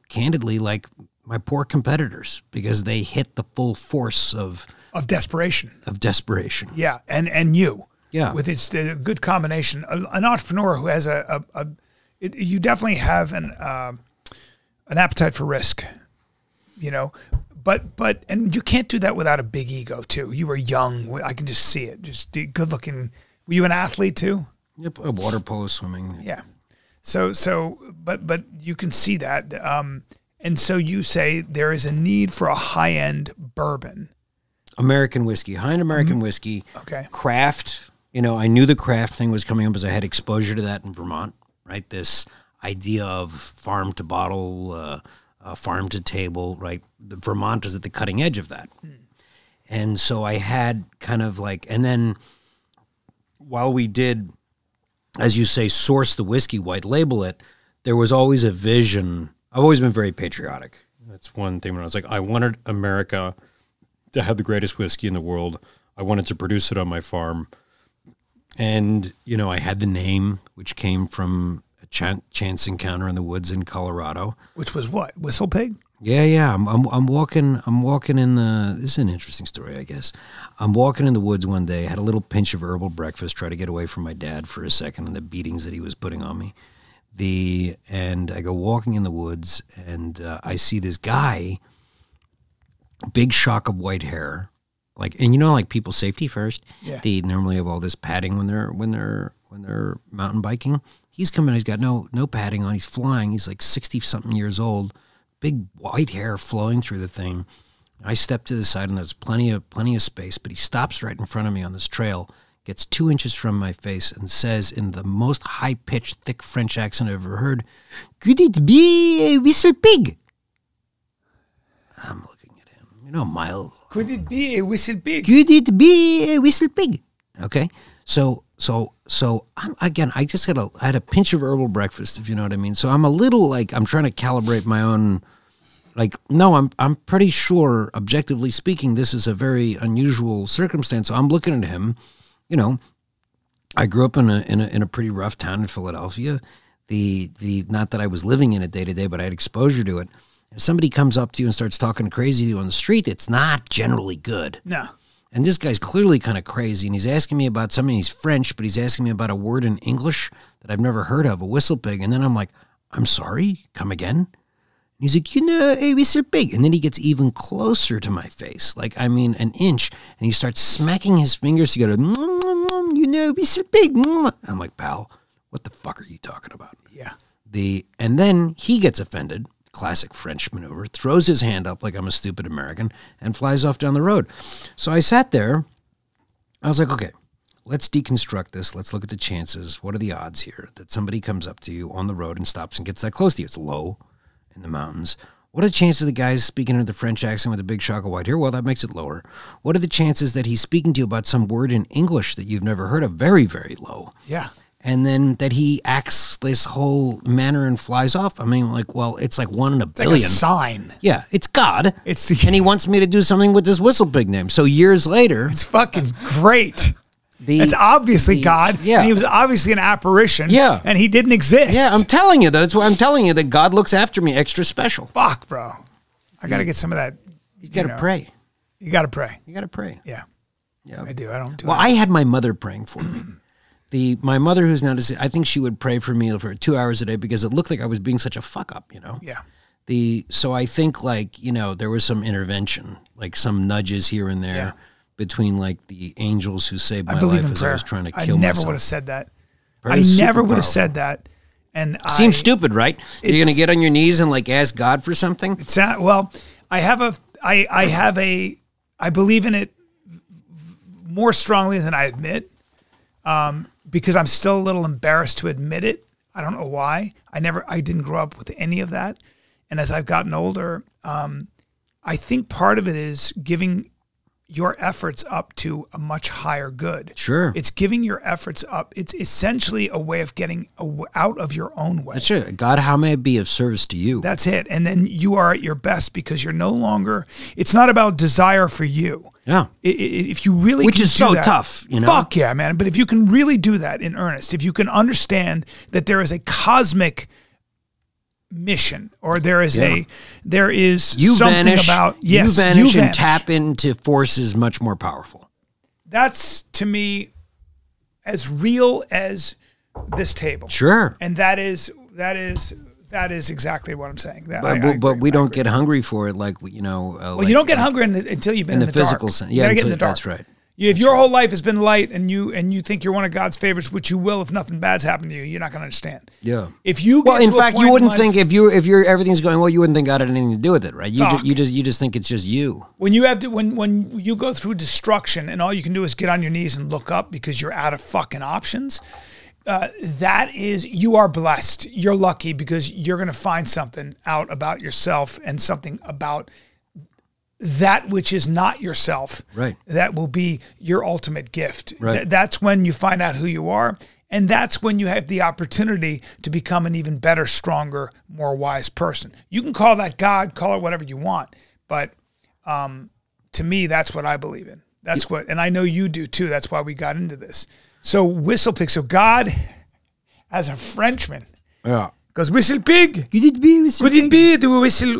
candidly, like my poor competitors, because they hit the full force of desperation. Yeah. And you. Yeah. With its a good combination. An entrepreneur who has you definitely have an appetite for risk, But and you can't do that without a big ego too. You were young. I can just see it. Just good looking. Were you an athlete too? Yep, water polo, swimming. Yeah. But you can see that. And so you say there is a need for a high end bourbon. American whiskey, high-end American whiskey. Okay. Craft. I knew the craft thing was coming up because I had exposure to that in Vermont. Right, this idea of farm to bottle. Farm to table, right? Vermont is at the cutting edge of that. And so I had kind of like, and then while we did, as you say, source the whiskey, white label it, there was always a vision. I've always been very patriotic. That's one thing when I was like, I wanted America to have the greatest whiskey in the world. I wanted to produce it on my farm. And, I had the name, which came from chance encounter in the woods in Colorado. Which was what? Whistle Pig? Yeah. I'm walking in the. This is an interesting story, I guess. I'm walking in the woods one day. Had a little pinch of herbal breakfast. Try to get away from my dad for a second and the beatings that he was putting on me. And I go walking in the woods and I see this guy. Big shock of white hair, like people safety first. Yeah. They normally have all this padding when they're mountain biking. He's coming. He's got no padding on. He's flying. He's like 60-something years old. Big white hair flowing through the thing. I step to the side, and there's plenty of space. But he stops right in front of me on this trail, gets 2 inches from my face, and says in the most high-pitched, thick French accent I've ever heard, "Could it be a Whistle Pig?" I'm looking at him, mild. Could it be a Whistle Pig? Could it be a Whistle Pig? Okay, so I had a pinch of herbal breakfast, if you know what I mean. So I'm a little I'm trying to calibrate my own, no, I'm pretty sure, objectively speaking, this is a very unusual circumstance. So I'm looking at him, I grew up in a pretty rough town in Philadelphia. Not that I was living in it day to day, but I had exposure to it. If somebody comes up to you and starts talking crazy to you on the street, it's not generally good. No. And this guy's clearly kind of crazy, and he's asking me about something. He's French, but he's asking me about a word in English that I've never heard of, a Whistle Pig. And then I'm like, I'm sorry, come again? he's like, you know, hey, Whistle Pig. And then he gets even closer to my face, like, I mean, an inch. And he starts smacking his fingers together. You know, Whistle Pig. I'm like, pal, what the fuck are you talking about? Yeah. And then he gets offended, classic French maneuver, throws his hand up like I'm a stupid American, and flies off down the road. So I sat there. I was like, okay, let's deconstruct this. Let's look at the chances. What are the odds here that somebody comes up to you on the road and stops and gets that close to you? It's low in the mountains. What are the chances the guy's speaking in the French accent with a big shock of white hair? Well, that makes it lower. What are the chances that he's speaking to you about some word in English that you've never heard of? Very, very low. Yeah. And then that he acts this whole manner and flies off. I mean, like, well, it's like 1 in a billion. Like a sign. Yeah, it's God. It's and he wants me to do something with this Whistle Pig name. So years later, it's fucking great. It's obviously God. Yeah. And he was obviously an apparition. Yeah. And he didn't exist. Yeah, I'm telling you. That's why I'm telling you that God looks after me extra special. Fuck, bro. I got to get some of that. You got to pray. You got to pray. You got to pray. Yeah. Yeah. I do. I don't do Well, I had my mother praying for me. My mother, who's now deceased, I think she would pray for me for 2 hours a day because it looked like I was being such a fuck up, you know? Yeah. So I think, like, you know, there was some intervention, like some nudges here and there between, like, the angels who saved my life as I was trying to kill myself. I never would have said that. I never would have said that. And seems stupid, right? You're going to get on your knees and, like, ask God for something? It's not, well, I believe in it more strongly than I admit. Because I'm still a little embarrassed to admit it. I don't know why. I didn't grow up with any of that. And as I've gotten older, I think part of it is giving your efforts up to a much higher good. Sure. It's giving your efforts up. It's essentially a way of getting out of your own way. That's it. God, how may I be of service to you? That's it. And then you are at your best because you're no longer, it's not about desire for you. Yeah. If you really Which can is do so that, tough, you know? Fuck yeah, man. But if you can really do that in earnest, if you can understand that there is a cosmic mission, or there is something about you vanish and tap into forces much more powerful. That's, to me, as real as this table. Sure. And that is exactly what I'm saying. But we don't get hungry for it, like, you know. Well, you don't get hungry until you've been in the physical dark. sense. You gotta get in the dark. That's right. If your whole life has been light and you think you're one of God's favorites, which you will if nothing bad's happened to you, you're not going to understand. Yeah. If you well, in fact, you wouldn't think if you're everything's going well, you wouldn't think God had anything to do with it, right? You just think it's just you. When you have to when you go through destruction and all you can do is get on your knees and look up because you're out of fucking options. That is, you are blessed. You're lucky because you're going to find something out about yourself and something about that which is not yourself. Right. That will be your ultimate gift. Right. That's when you find out who you are. And that's when you have the opportunity to become an even better, stronger, more wise person. You can call that God, call it whatever you want. But to me, that's what I believe in. That's what, and I know you do too. That's why we got into this. So Whistle Pig. So God, as a Frenchman, goes, Whistle Pig. Could it be a Whistle Pig?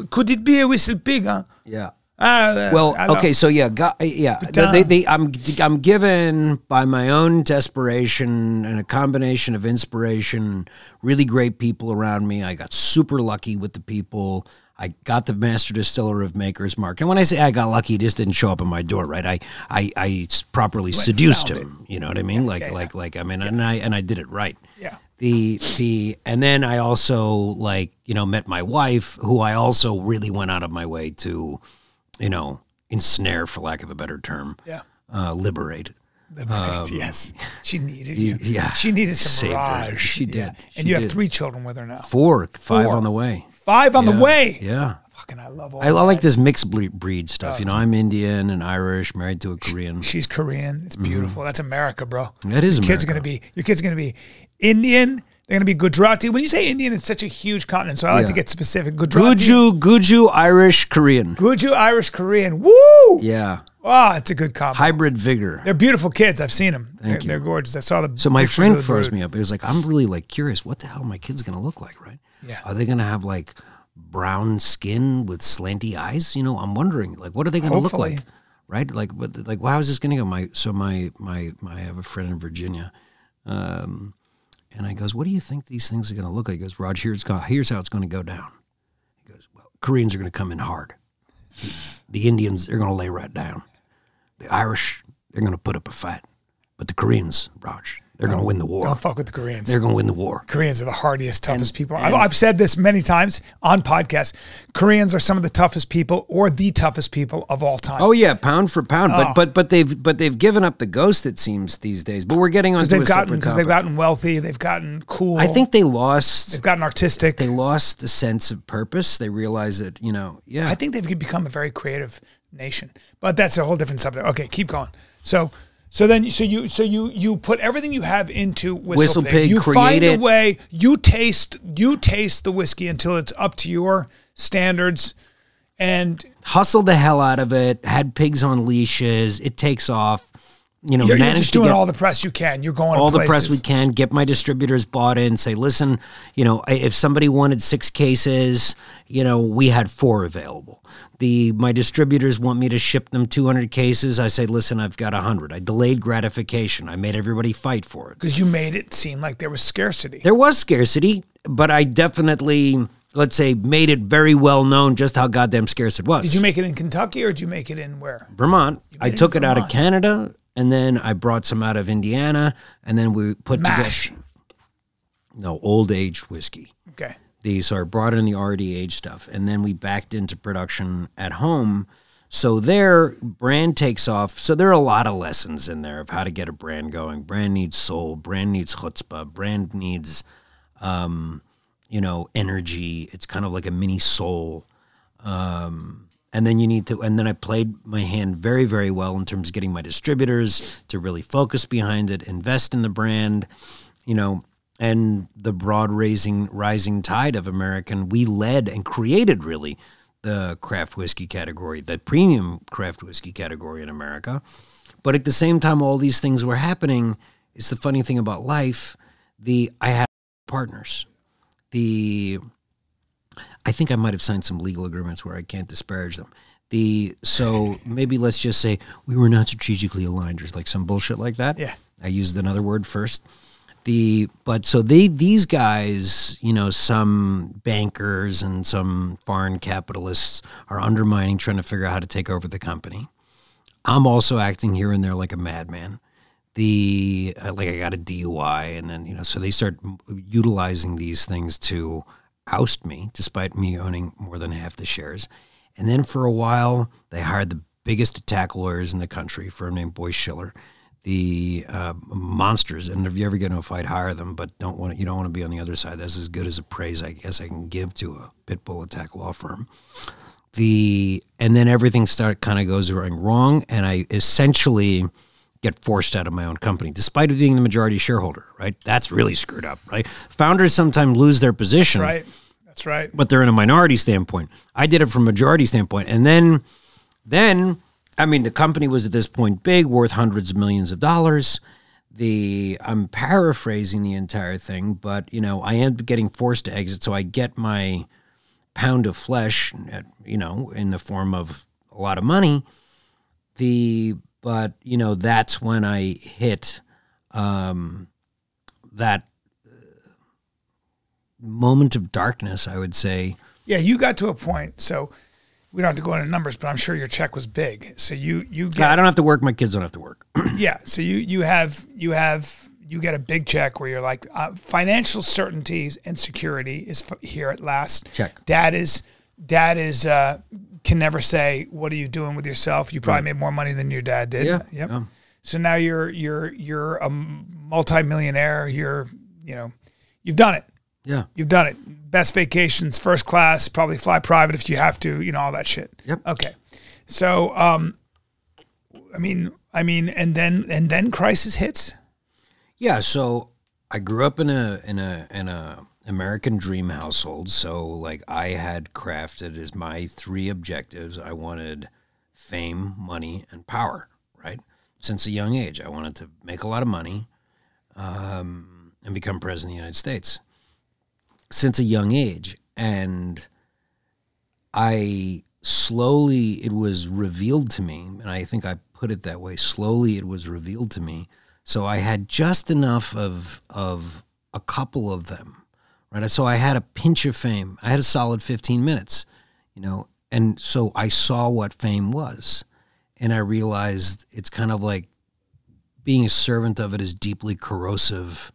Could it be a Whistle Pig? Huh? Yeah. Well, okay, so yeah, God, yeah. I'm given by my own desperation and a combination of inspiration, really great people around me. I got super lucky with the people. I got the Master Distiller of Maker's Mark. And when I say I got lucky, he just didn't show up at my door, right? I properly seduced him. You know what I mean? And I did it right. Yeah. And then I also met my wife, who I also really went out of my way to, ensnare, for lack of a better term. Yeah. Liberate. Yes. She needed you. Yeah. She needed some Raj. She did. Yeah. And you have 3 children with her now. 5 on the way. 5 on the way. Yeah. Fucking, I love all I like this mixed breed stuff. I'm Indian and Irish, married to a Korean. She's Korean. It's beautiful. That's America, bro. That is America. Your kids are going to be Indian. They're going to be Gujarati. When you say Indian, it's such a huge continent, so I like to get specific. Gujarati. Guju, Irish, Korean. Guju, Irish, Korean. Woo! Yeah. Oh, it's a good combo. Hybrid vigor. They're beautiful kids. I've seen them. Thank you. They're gorgeous. I saw the So my friend froze me up. He was like, I'm really curious, what the hell are my kids going to look like, right? Yeah. Are they going to have brown skin with slanty eyes? I'm wondering, what are they going to look like? Right? How is this going to go? I have a friend in Virginia. And I goes, what do you think these things are going to look like? He goes, Raj, here's how it's going to go down. He goes, well, Koreans are going to come in hard. The Indians, they're going to lay right down. The Irish, they're going to put up a fight. But the Koreans, Raj, they're going to win the war. Don't fuck with the Koreans. They're going to win the war. Koreans are the hardiest, toughest people. I've said this many times on podcasts. Koreans are some of the toughest people, or the toughest people of all time. Oh yeah, pound for pound. But they've given up the ghost, it seems, these days. But we're getting on because they've gotten wealthy, they've gotten cool. I think they've gotten artistic. They lost the sense of purpose. They realize that, I think they've become a very creative nation. But that's a whole different subject. Okay, keep going. So you put everything you have into Whistle Pig. You find a way. You taste the whiskey until it's up to your standards, and hustled the hell out of it. Had pigs on leashes. It takes off. You're just doing all the press you can. You're going all the press we can. Get my distributors bought in. Say, listen, if somebody wanted 6 cases, we had 4 available. My distributors want me to ship them 200 cases. I say, listen, I've got 100. I delayed gratification. I made everybody fight for it. Because you made it seem like there was scarcity. There was scarcity, but I definitely, let's say, made it very well known just how goddamn scarce it was. Did you make it in Kentucky, or did you make it in where? Vermont. I took it out of Canada, and then I brought some out of Indiana, and then we put together. No, old aged whiskey. Okay. So I brought in the already aged stuff, and then we backed into production at home. So their brand takes off. So there are a lot of lessons in there of how to get a brand going. Brand needs soul. Brand needs chutzpah. Brand needs, energy. It's kind of like a mini soul. And then and then I played my hand very, very well in terms of getting my distributors to really focus behind it, invest in the brand, and the broad rising tide of American. We led and created really the craft whiskey category, the premium craft whiskey category in America. But at the same time, all these things were happening. It's the funny thing about life. I had partners. I think I might have signed some legal agreements where I can't disparage them. So maybe let's just say we were not strategically aligned, or like some bullshit like that. Yeah. I used another word first. These guys, some bankers and some foreign capitalists are undermining, trying to figure out how to take over the company. I'm also acting here and there like a madman. I got a DUI, and then, so they start utilizing these things to oust me, despite me owning more than half the shares. And then for a while, they hired the biggest attack lawyers in the country, a firm named Boyce Schiller. The monsters, and if you ever get in a fight, hire them, but you don't want to be on the other side. That's as good as a praise I guess I can give to a pit bull attack law firm. And then everything kind of goes wrong, and I essentially get forced out of my own company, despite being the majority shareholder. Right? That's really screwed up. Right? Founders sometimes lose their position. That's right. But they're in a minority standpoint. I did it from a majority standpoint, and then. The company was at this point big, worth hundreds of millions of dollars. I'm paraphrasing the entire thing, but, I end up getting forced to exit. So I get my pound of flesh, in the form of a lot of money. That's when I hit that moment of darkness, I would say. Yeah, you got to a point. So we don't have to go into numbers, but I'm sure your check was big. So you get. I don't have to work. My kids don't have to work. Yeah. So you get a big check where you're like, financial certainties and security is here at last. Check. Dad is can never say, what are you doing with yourself? You probably made more money than your dad did. Yeah. Yep. Yeah. So now you're a multimillionaire. You've done it. Yeah. You've done it. Best vacations, first class, probably fly private if you have to, all that shit. Yep. Okay. So, and then crisis hits. Yeah. So I grew up in a American dream household. So like I had crafted as my 3 objectives. I wanted fame, money, and power, right? Since a young age, I wanted to make a lot of money, and become president of the United States. Since a young age, and it was revealed to me, and I think I put it that way, slowly it was revealed to me. So I had just enough of a couple of them, right? So I had a pinch of fame. I had a solid 15 minutes. you know. And so I saw what fame was, and I realized it's kind of like being a servant of it is deeply corrosive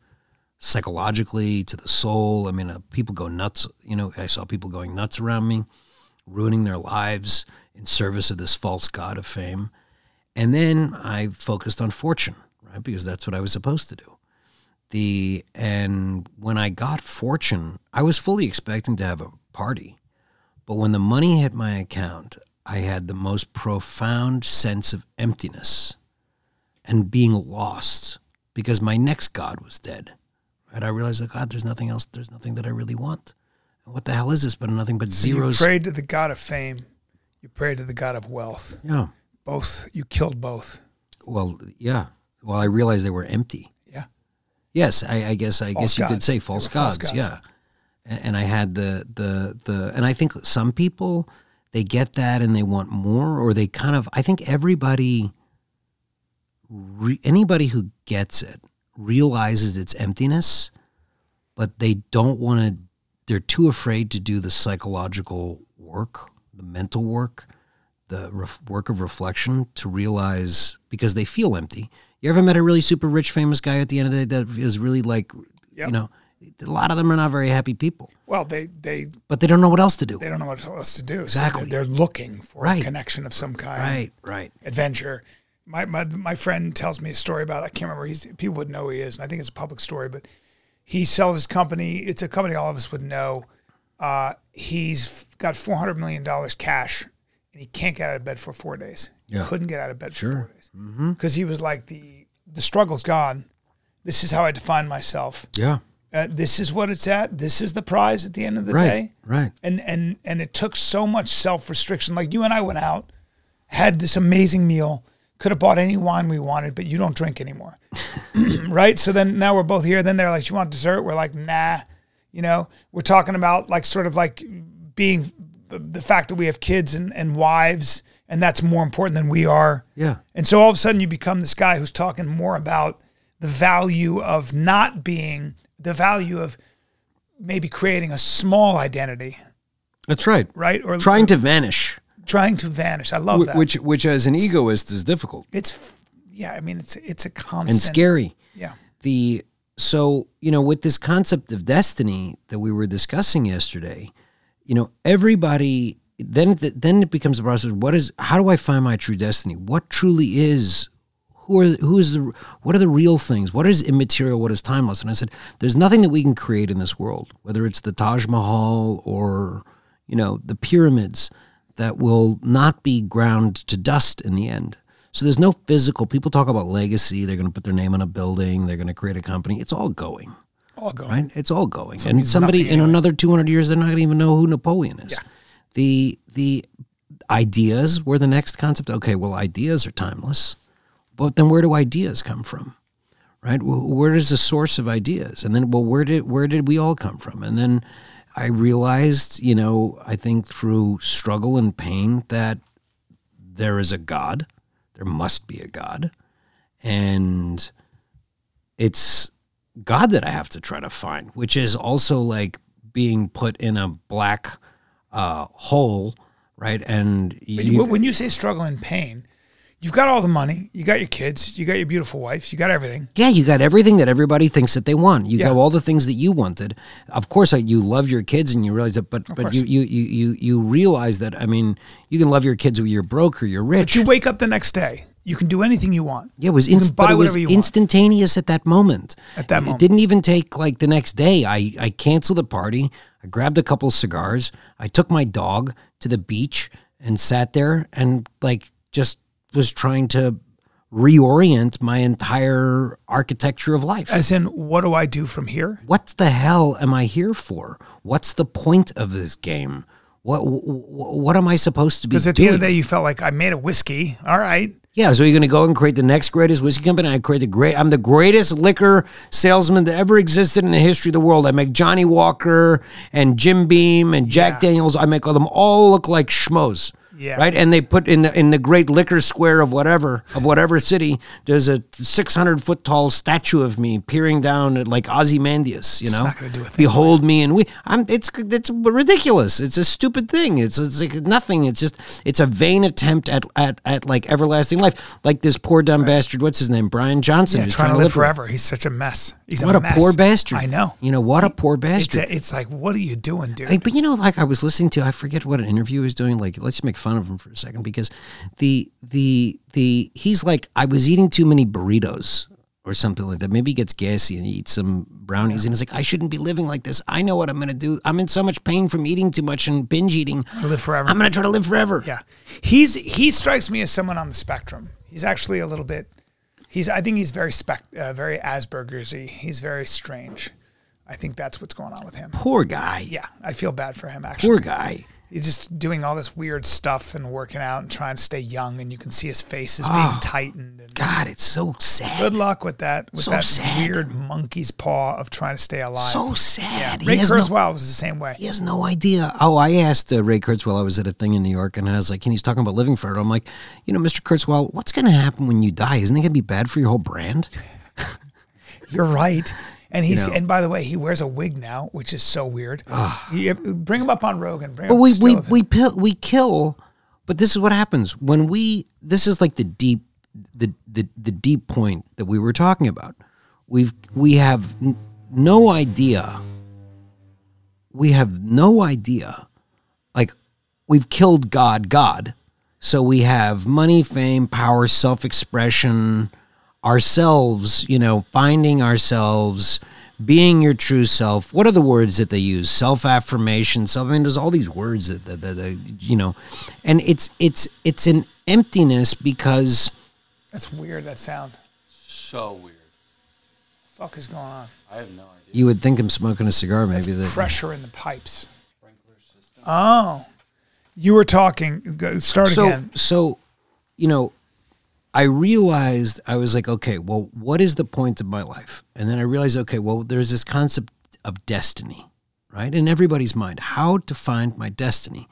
psychologically to the soul. I mean, people go nuts. You know, I saw people going nuts around me, ruining their lives in service of this false god of fame. And then I focused on fortune, right? Because that's what I was supposed to do. And when I got fortune, I was fully expecting to have a party. But when the money hit my account, I had the most profound sense of emptiness and being lost because my next god was dead. Right? I realized, like, God, there's nothing else. There's nothing that I really want. And what the hell is this but nothing but zeros? You prayed to the god of fame. You prayed to the god of wealth. Yeah. Both. You killed both. Well, yeah. Well, I realized they were empty. Yeah. Yes, I guess you could say false gods. Yeah. And I had and I think some people, they get that and they want more, or they kind of, I think anybody who gets it realizes its emptiness, but they don't want to, they're too afraid to do the psychological work, the mental work, the work of reflection to realize, because they feel empty. You ever met a really super rich, famous guy at the end of the day that is really like, you know, a lot of them are not very happy people. Well, but they don't know what else to do. They don't know what else to do. Exactly. So they're looking for a connection of some kind. Right. Adventure. My friend tells me a story about, I can't remember, people would know who he is, and I think it's a public story, but he sells his company. It's a company all of us would know. He's got $400 million cash, and he can't get out of bed for 4 days. Yeah. He couldn't get out of bed for 4 days. Because he was like, the struggle's gone. This is how I define myself. Yeah. This is what it's at. This is the prize at the end of the day. Right. And it took so much self-restriction. Like you and I went out, had this amazing meal, could have bought any wine we wanted, but you don't drink anymore. Right? So then now we're both here. Then they're like, you want dessert? We're like, nah. You know, we're talking about like sort of like being the fact that we have kids and wives, and that's more important than we are. Yeah. And so all of a sudden you become this guy who's talking more about the value of not being, the value of maybe creating a small identity. That's right. Right? Or trying to vanish. Trying to vanish. I love that. Which as an egoist is difficult. I mean, it's a constant. And scary. Yeah. So, you know, with this concept of destiny that we were discussing yesterday, you know, everybody, then it becomes the process of how do I find my true destiny? What truly is, what are the real things? What is immaterial? What is timeless? And I said, there's nothing that we can create in this world, whether it's the Taj Mahal or, you know, the pyramids, that will not be ground to dust in the end. So there's no physical, people talk about legacy, they're going to put their name on a building, they're going to create a company. It's all going. All going. Right? It's all going. So and somebody in another 200 years, they're not going to even know who Napoleon is. Yeah. The ideas were the next concept. Okay, well, ideas are timeless. But then where do ideas come from? Right? Where is the source of ideas? And then, well, where did we all come from? And then I realized, you know, I think through struggle and pain that there is a God. There must be a God. And it's God that I have to try to find, which is also like being put in a black hole, right? And when you say struggle and pain, you've got all the money, you got your kids, you got your beautiful wife, you got everything. Yeah, you got everything that everybody thinks that they want. You got all the things that you wanted. Of course, you love your kids and you realize that, but you realize that, I mean, you can love your kids when you're broke or you're rich. But you wake up the next day. You can do anything you want. Yeah, it was instantaneous at that moment. It didn't even take like the next day. I canceled the party. I grabbed a couple of cigars. I took my dog to the beach and sat there and like just was trying to reorient my entire architecture of life. As in, what do I do from here? What the hell am I here for? What's the point of this game? What am I supposed to be doing? Because at the end of the day, you felt like I made a whiskey. All right. Yeah, so you're going to go and create the next greatest whiskey company. I'm the greatest liquor salesman that ever existed in the history of the world. I make Johnny Walker and Jim Beam and Jack Daniels. I make them all look like schmoes. Yeah. Right. And they put in the great liquor square of whatever city, there's a 600-foot tall statue of me peering down at like Ozymandias, you know, not gonna do a thing. Behold me. And it's ridiculous. It's a stupid thing. It's like nothing. It's a vain attempt at like everlasting life. Like this poor dumb bastard. What's his name? Brian Johnson. Yeah, who's trying to live forever. He's such a mess. He's what a mess. poor bastard. I know. You know, what a poor bastard. It's like, what are you doing, dude? But you know, like I was listening to, I forget what an interview he was doing. Like, let's make fun of him for a second because he's like, I was eating too many burritos or something like that. Maybe he gets gassy and he eats some brownies and he's like, I shouldn't be living like this. I know what I'm going to do. I'm in so much pain from eating too much and binge eating. I'm gonna live forever. I'm going to try to live forever. Yeah, he strikes me as someone on the spectrum. He's actually a little bit. I think he's very very Asperger's-y. He's very strange. I think that's what's going on with him. Poor guy. Yeah, I feel bad for him, actually. Poor guy. He's just doing all this weird stuff and working out and trying to stay young, and you can see his face is being tightened. And God, it's so sad. good luck with that. With So that sad. weird monkey's paw of trying to stay alive. So sad. Yeah. Ray Kurzweil was the same way. He has no idea. Oh, I asked Ray Kurzweil, I was at a thing in New York, and I was like, and he's talking about living forever. I'm like, you know, Mr. Kurzweil, what's going to happen when you die? Isn't it going to be bad for your whole brand? You're right. And he's You know. and by the way, he wears a wig now, which is so weird. Bring him up on Rogan. But we kill. But this is what happens when this is like the deep point that we were talking about. We have no idea. We have no idea. Like we've killed God. So we have money, fame, power, self-expression, ourselves, you know, finding ourselves, being your true self. What are the words that they use? Self-affirmation, I mean, there's all these words that you know, and it's an emptiness because That's weird, that sound. So weird. What the fuck is going on? I have no idea. you would think I'm smoking a cigar, maybe. Pressure in the pipes. Sprinkler system. Oh. You were talking. Start again. So, you know, I realized, I was like, okay, well, what is the point of my life? And then I realized, okay, well, there's this concept of destiny, right? In everybody's mind, how to find my destiny.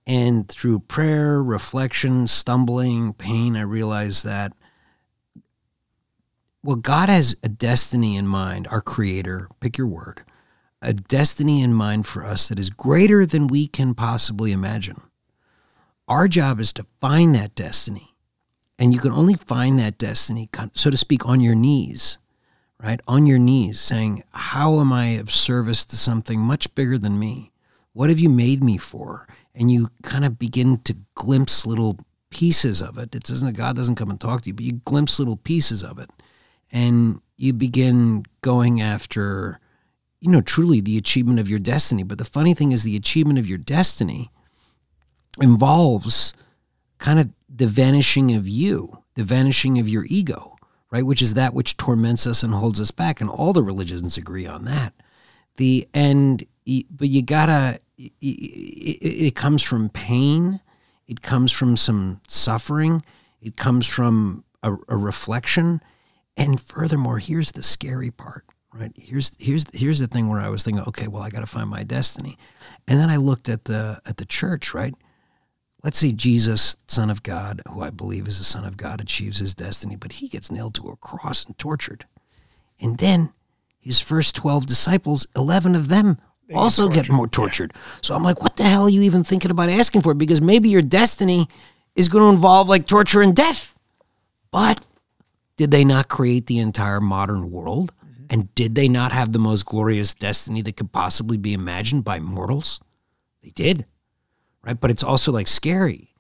And through prayer, reflection, stumbling, pain, I realized that, well, God has a destiny in mind, our creator, pick your word, a destiny in mind for us that is greater than we can possibly imagine. Our job is to find that destiny. And you can only find that destiny, so to speak, on your knees, right? On your knees, saying, how am I of service to something much bigger than me? What have you made me for? And you kind of begin to glimpse little pieces of it. God doesn't come and talk to you, but you glimpse little pieces of it. And you begin going after, you know, truly the achievement of your destiny. But the funny thing is the achievement of your destiny involves kind of the vanishing of you, the vanishing of your ego, right? Which is that which torments us and holds us back. And all the religions agree on that. But you gotta, it comes from pain. It comes from some suffering. It comes from a reflection. And furthermore, here's the scary part, right? Here's the thing where I was thinking, okay, well, I got to find my destiny. And then I looked at the church, right? Let's say Jesus, Son of God, who I believe is the Son of God, achieves his destiny, but he gets nailed to a cross and tortured. And then his first 12 disciples, 11 of them also get more tortured. Yeah. So I'm like, what the hell are you even thinking about asking for? Because maybe your destiny is going to involve like torture and death. But did they not create the entire modern world? Mm-hmm. And did they not have the most glorious destiny that could possibly be imagined by mortals? They did. Right, but it's also like scary.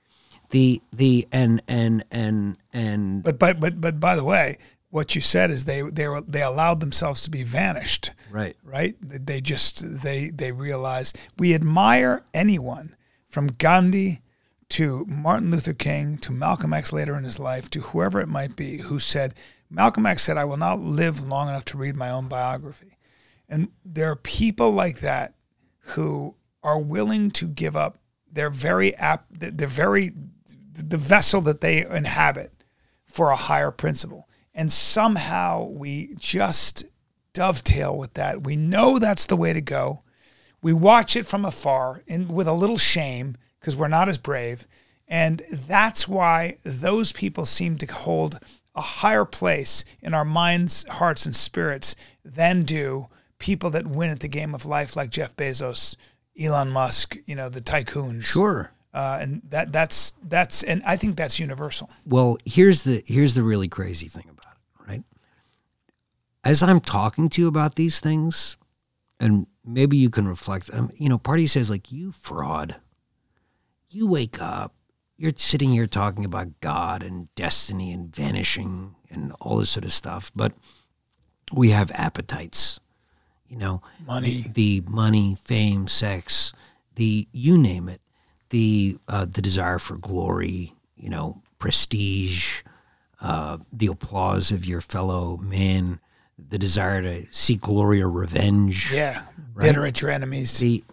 But by the way, what you said is they allowed themselves to be vanished. Right. Right. They realized we admire anyone from Gandhi to Martin Luther King to Malcolm X later in his life to whoever it might be who said, Malcolm X said, I will not live long enough to read my own biography. And there are people like that who are willing to give up the vessel that they inhabit for a higher principle. And somehow we just dovetail with that. We know that's the way to go. We watch it from afar and with a little shame because we're not as brave. And that's why those people seem to hold a higher place in our minds, hearts, and spirits than do people that win at the game of life like Jeff Bezos, Elon Musk, the tycoons. Sure. And that's and I think that's universal. Well, here's the really crazy thing about it, right? As I'm talking to you about these things, and maybe you can reflect, part of you says like, you fraud. You wake up, you're sitting here talking about God and destiny and vanishing and all this sort of stuff, but we have appetites, money, the money, fame, sex, you name it, the desire for glory, prestige, the applause of your fellow man, the desire to seek glory or revenge. Yeah. Right? Bitter at your enemies. Which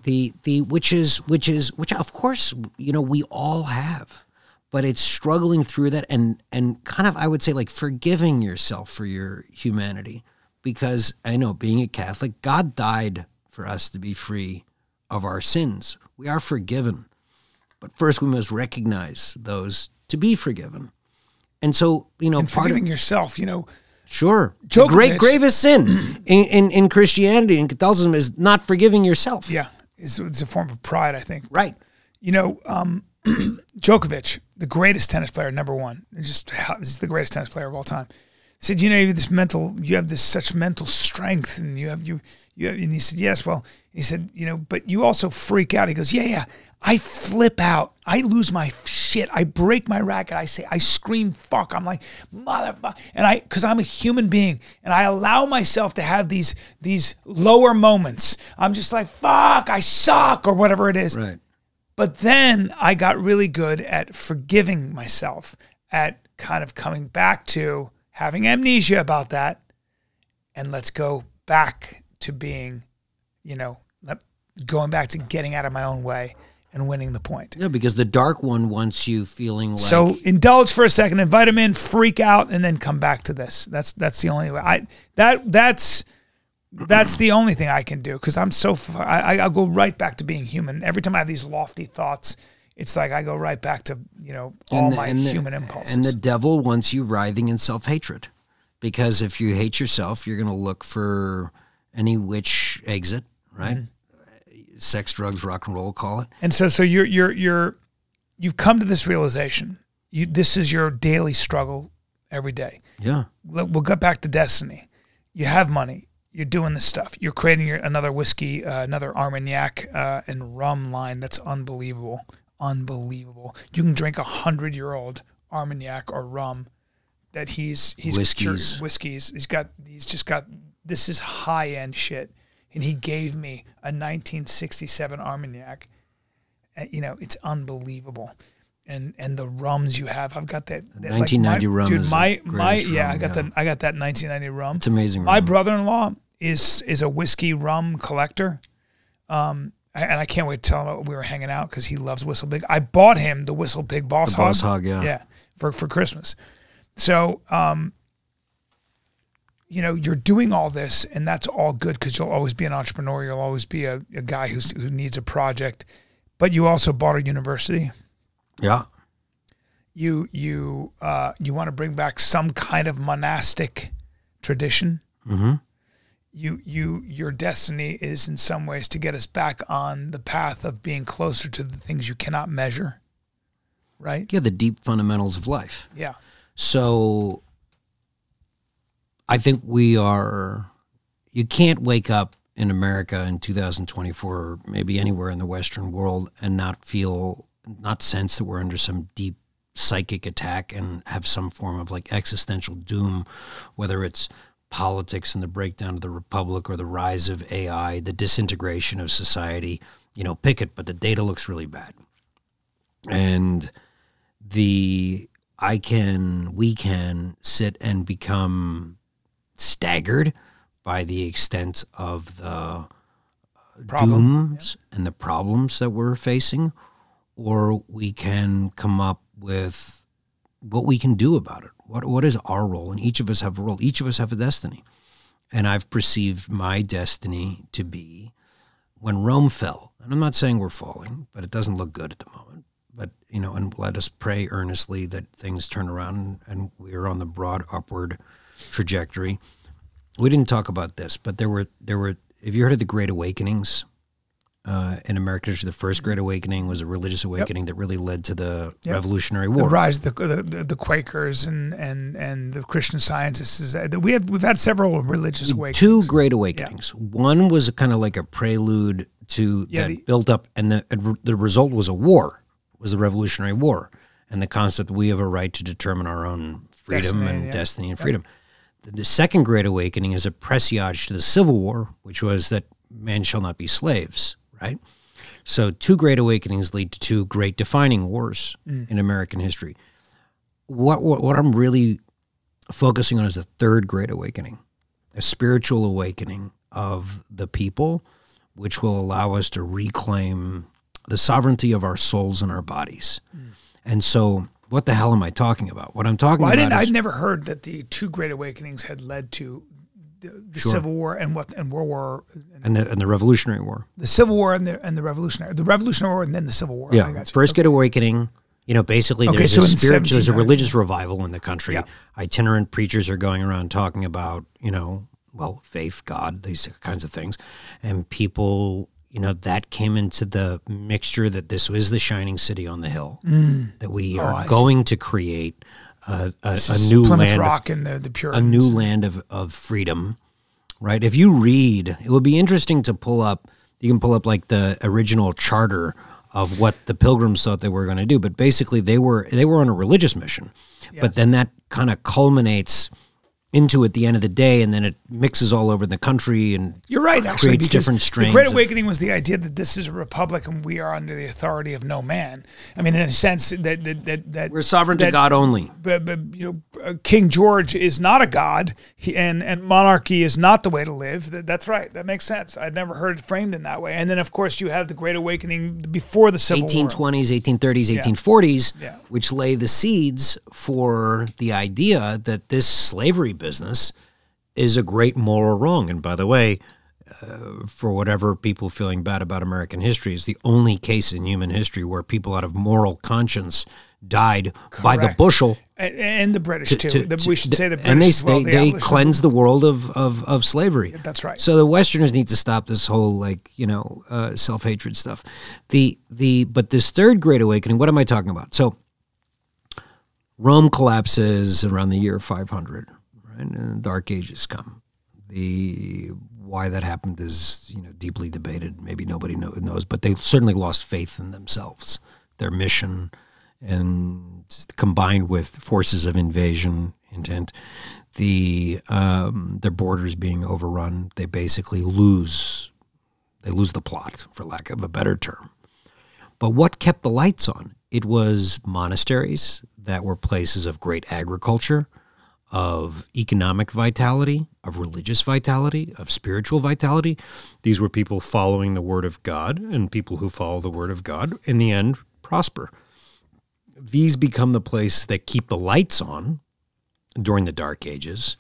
of course, we all have, but it's struggling through that and kind of, I would say, like forgiving yourself for your humanity, because I know, being a Catholic, God died for us to be free of our sins. We are forgiven, but first we must recognize those to be forgiven. And so, and forgiving yourself, Sure. Djokovic, The gravest sin in Christianity and Catholicism is not forgiving yourself. Yeah. It's a form of pride, I think. Right. Djokovic, the greatest tennis player, number one, he's the greatest tennis player of all time, said, you have this such mental strength, and you have, and he said, yes, well, he said, but you also freak out. He goes, yeah. I flip out. I lose my shit. I break my racket. I scream, fuck. I'm like, motherfucker. And because I'm a human being, and I allow myself to have these lower moments. I'm just like, fuck, I suck, or whatever it is. Right. But then I got really good at forgiving myself, at kind of coming back to having amnesia about that. And let's go back to being, going back to getting out of my own way and winning the point. Yeah, because the dark one wants you feeling like... So indulge for a second, invite them in, freak out, and then come back to this. That's the only way. That's the only thing I can do, because I'm I go right back to being human. Every time I have these lofty thoughts, it's like I go right back to, all my human impulses. And the devil wants you writhing in self-hatred, because if you hate yourself, you're going to look for any which exit, right? Mm-hmm. Sex, drugs, rock and roll, call it. And so you've come to this realization. This is your daily struggle every day. Yeah. We'll get back to destiny. You have money. You're doing this stuff. You're creating another whiskey, another Armagnac and rum line that's unbelievable. Unbelievable. You can drink 100-year-old Armagnac or rum that he's whiskeys. He's just got this is high-end shit. And he gave me a 1967 Armagnac. It's unbelievable. And the rums you have, I've got that 1990 rum. Dude, I got that 1990 rum. It's amazing. My brother-in-law is a whiskey rum collector. And I can't wait to tell him we were hanging out, because he loves Whistle Pig. I bought him the Whistle Pig Boss Hog. Boss Hog, yeah. Yeah, for Christmas. So, you're doing all this, and that's all good, because you'll always be an entrepreneur. You'll always be a guy who needs a project. But you also bought a university. Yeah. You want to bring back some kind of monastic tradition. Mm-hmm. Your destiny is in some ways to get us back on the path of being closer to the things you cannot measure. Right? Yeah, the deep fundamentals of life. Yeah. So I think you can't wake up in America in 2024, or maybe anywhere in the Western world, and not sense that we're under some deep psychic attack and have some form of like existential doom, whether it's politics and the breakdown of the republic, or the rise of AI, the disintegration of society, pick it, but the data looks really bad. And we can sit and become staggered by the extent of the dooms and the problems that we're facing, or we can come up with what we can do about it. What is our role? And each of us have a role. Each of us have a destiny. And I've perceived my destiny to be, when Rome fell, and I'm not saying we're falling, but it doesn't look good at the moment, but and let us pray earnestly that things turn around and we are on the broad upward trajectory. We didn't talk about this, but there were. Have you heard of the Great Awakenings in American history? The first Great Awakening was a religious awakening that really led to the Revolutionary War. The rise of the Quakers and the Christian Scientists. We've had several religious awakenings. Two Great Awakenings. Yeah. One was kind of like a prelude to that built up, and the result was a war. Was the Revolutionary War, and the concept we have a right to determine our own freedom destiny and freedom. The second Great Awakening is a prescience to the Civil War, which was that men shall not be slaves, right? So two Great Awakenings lead to two great defining wars in American history. What I'm really focusing on is the third Great Awakening, a spiritual awakening of the people, which will allow us to reclaim the sovereignty of our souls and our bodies. And so what the hell am I talking about? What I'm talking about is... I'd never heard that the two Great Awakenings had led to the Civil War and World War... And the Revolutionary War. The Civil War and the Revolutionary... The Revolutionary War and then the Civil War. Yeah. First Great Awakening, basically there's there's a religious revival in the country. Yeah. Itinerant preachers are going around talking about, faith, God, these kinds of things. And people... that came into the mixture that this was the shining city on the hill, that we are going to create a new Plymouth land, Rock and the Puritans. A new land of freedom, right? If you read, it would be interesting to pull up, you can pull up like the original charter of what the Pilgrims thought they were going to do, but basically they were on a religious mission, but then that kind of culminates into at the end of the day, and then it mixes all over the country and you're right, actually, creates different strains. The Great Awakening was the idea that this is a republic and we are under the authority of no man. I mean, in a sense that we're sovereign to God only. But King George is not a god, and monarchy is not the way to live. That's right. That makes sense. I'd never heard it framed in that way. And then, of course, you have the Great Awakening before the Civil War. 1820s, 1830s, 1840s, which lay the seeds for the idea that this slavery business is a great moral wrong. And by the way, for whatever people feeling bad about American history, is the only case in human history where people out of moral conscience died by the bushel. And the British, too. We should say the British. And they cleansed the world of slavery. That's right. So the Westerners need to stop this whole, self-hatred stuff. But this third Great Awakening, what am I talking about? So Rome collapses around the year 500. And the Dark Ages come. Why that happened is deeply debated. Maybe nobody knows, but they certainly lost faith in themselves, their mission, and combined with forces of invasion intent, their borders being overrun. They basically lose the plot, for lack of a better term. But what kept the lights on? It was monasteries that were places of great agriculture, of economic vitality, of religious vitality, of spiritual vitality. These were people following the Word of God, and people who follow the Word of God, in the end, prosper. These become the place that keep the lights on during the Dark Ages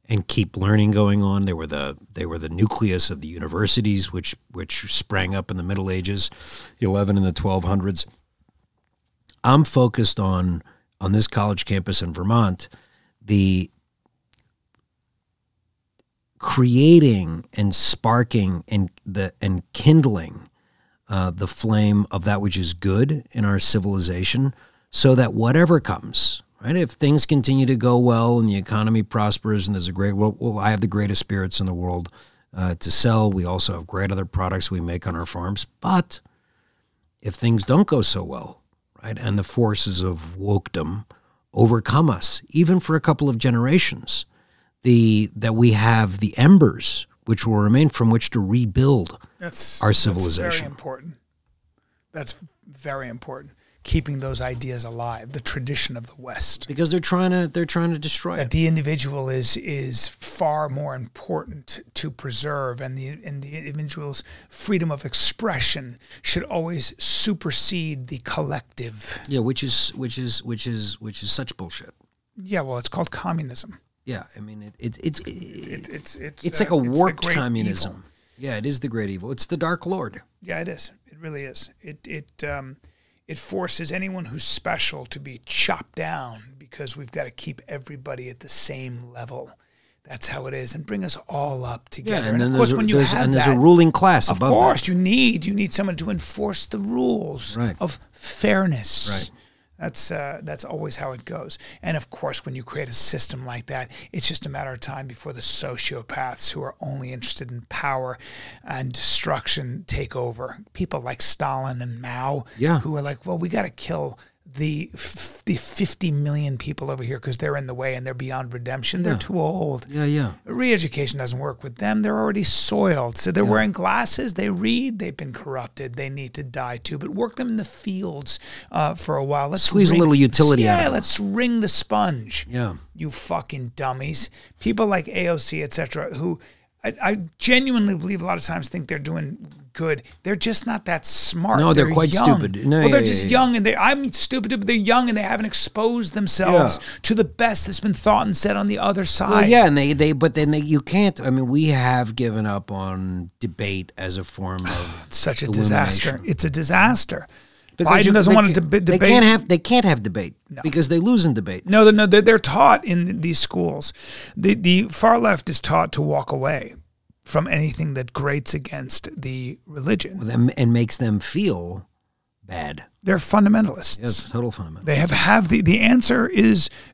and keep learning going on. They were the nucleus of the universities, which sprang up in the Middle Ages, the 11 and the 1200s. I'm focused on this college campus in Vermont, the creating and sparking and kindling the flame of that which is good in our civilization, so that whatever comes, right? If things continue to go well and the economy prospers and there's a great, well, I have the greatest spirits in the world to sell. We also have great other products we make on our farms. But if things don't go so well, right, and the forces of wokedom overcome us, even for a couple of generations, that we have the embers which will remain from which to rebuild our civilization. That's very important. That's very important. Keeping those ideas alive, the tradition of the West, because they're trying to destroy that it. The individual is far more important to preserve, and the individual's freedom of expression should always supersede the collective. Yeah, which is such bullshit. Yeah, well, it's called communism. Yeah, I mean it's like a warped communism. Evil. Yeah, it is the great evil. It's the Dark Lord. Yeah, it is. It really is. it forces anyone who's special to be chopped down because we've got to keep everybody at the same level. That's how it is, and bring us all up together. Yeah, and then of course, when you have there's that, a ruling class of above course, that. you need someone to enforce the rules of fairness. Right. That's always how it goes. And of course, when you create a system like that, it's just a matter of time before the sociopaths who are only interested in power and destruction take over. People like Stalin and Mao, who are like, well, we got to kill the 50 million people over here because they're in the way and they're beyond redemption. They're too old. Re-education doesn't work with them. They're already soiled. So they're wearing glasses. They read. They've been corrupted. They need to die too. But work them in the fields for a while. Let's squeeze a little utility out of them. Let's wring the sponge. Yeah. You fucking dummies. People like AOC, etc., who I genuinely believe a lot of times think they're doing good. They're just not that smart. No, they're quite young. stupid. No, well, they're just young, and I'm stupid, but they're young, and they haven't exposed themselves to the best that's been thought and said on the other side. Well, yeah, and you can't. I mean, we have given up on debate as a form of it's such a disaster. It's a disaster. Because Biden doesn't want to debate. They can't have debate because they lose in debate. No, they're taught in these schools. The far left is taught to walk away from anything that grates against the religion and makes them feel bad. They're fundamentalists. Yes, total fundamentalists. They have the answer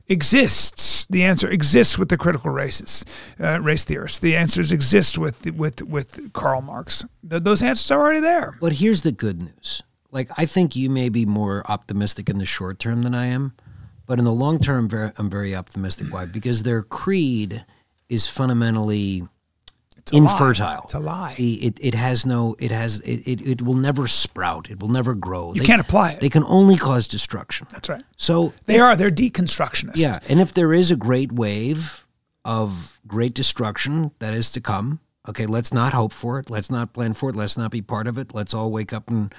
exists. The answer exists with the critical race theorists. The answers exist with Karl Marx. Those answers are already there. But here's the good news. Like, I think you may be more optimistic in the short term than I am, but in the long term, I'm very optimistic. Why? Because their creed is fundamentally infertile. It's a lie. It will never sprout. It will never grow. You can't apply it. They can only cause destruction. That's right. So they're deconstructionists. Yeah, and if there is a great wave of great destruction that is to come, okay, let's not hope for it. Let's not plan for it. Let's not be part of it. Let's all wake up and,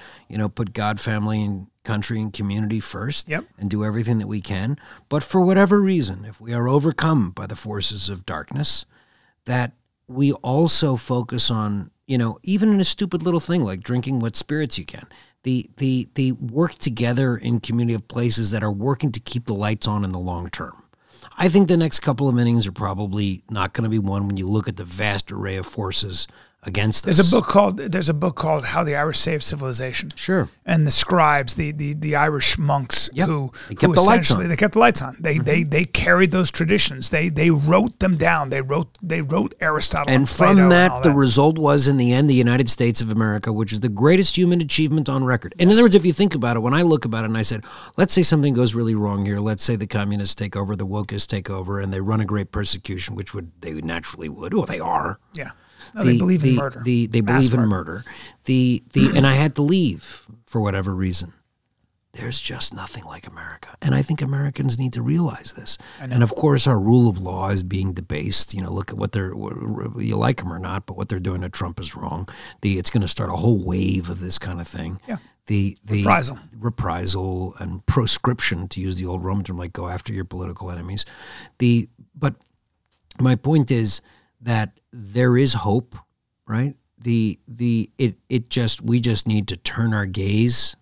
put God, family, and country and community first and do everything that we can. But for whatever reason, if we are overcome by the forces of darkness, that we also focus on, even in a stupid little thing like drinking what spirits you can, the work together in community of places that are working to keep the lights on in the long term. I think the next couple of innings are probably not going to be one when you look at the vast array of forces against us. There's a book called How the Irish Saved Civilization. Sure. And the scribes, the Irish monks who kept the lights on. They kept the lights on. They carried those traditions. They wrote them down. They wrote Aristotle and Plato from that, and the result was in the end the United States of America, which is the greatest human achievement on record. In other words, if you think about it, when I look about it and I said, let's say something goes really wrong here. Let's say the communists take over, the wokeists take over, and they run a great persecution, which they naturally would. Well, they are. Yeah. No, they believe in murder. They believe in murder. And I had to leave for whatever reason. There's just nothing like America. And I think Americans need to realize this. And of course, our rule of law is being debased. Look at you like them or not, but what they're doing to Trump is wrong. It's going to start a whole wave of this kind of thing. Yeah. The reprisal and proscription, to use the old Roman term, like go after your political enemies. But my point is that there is hope, right? We just need to turn our gaze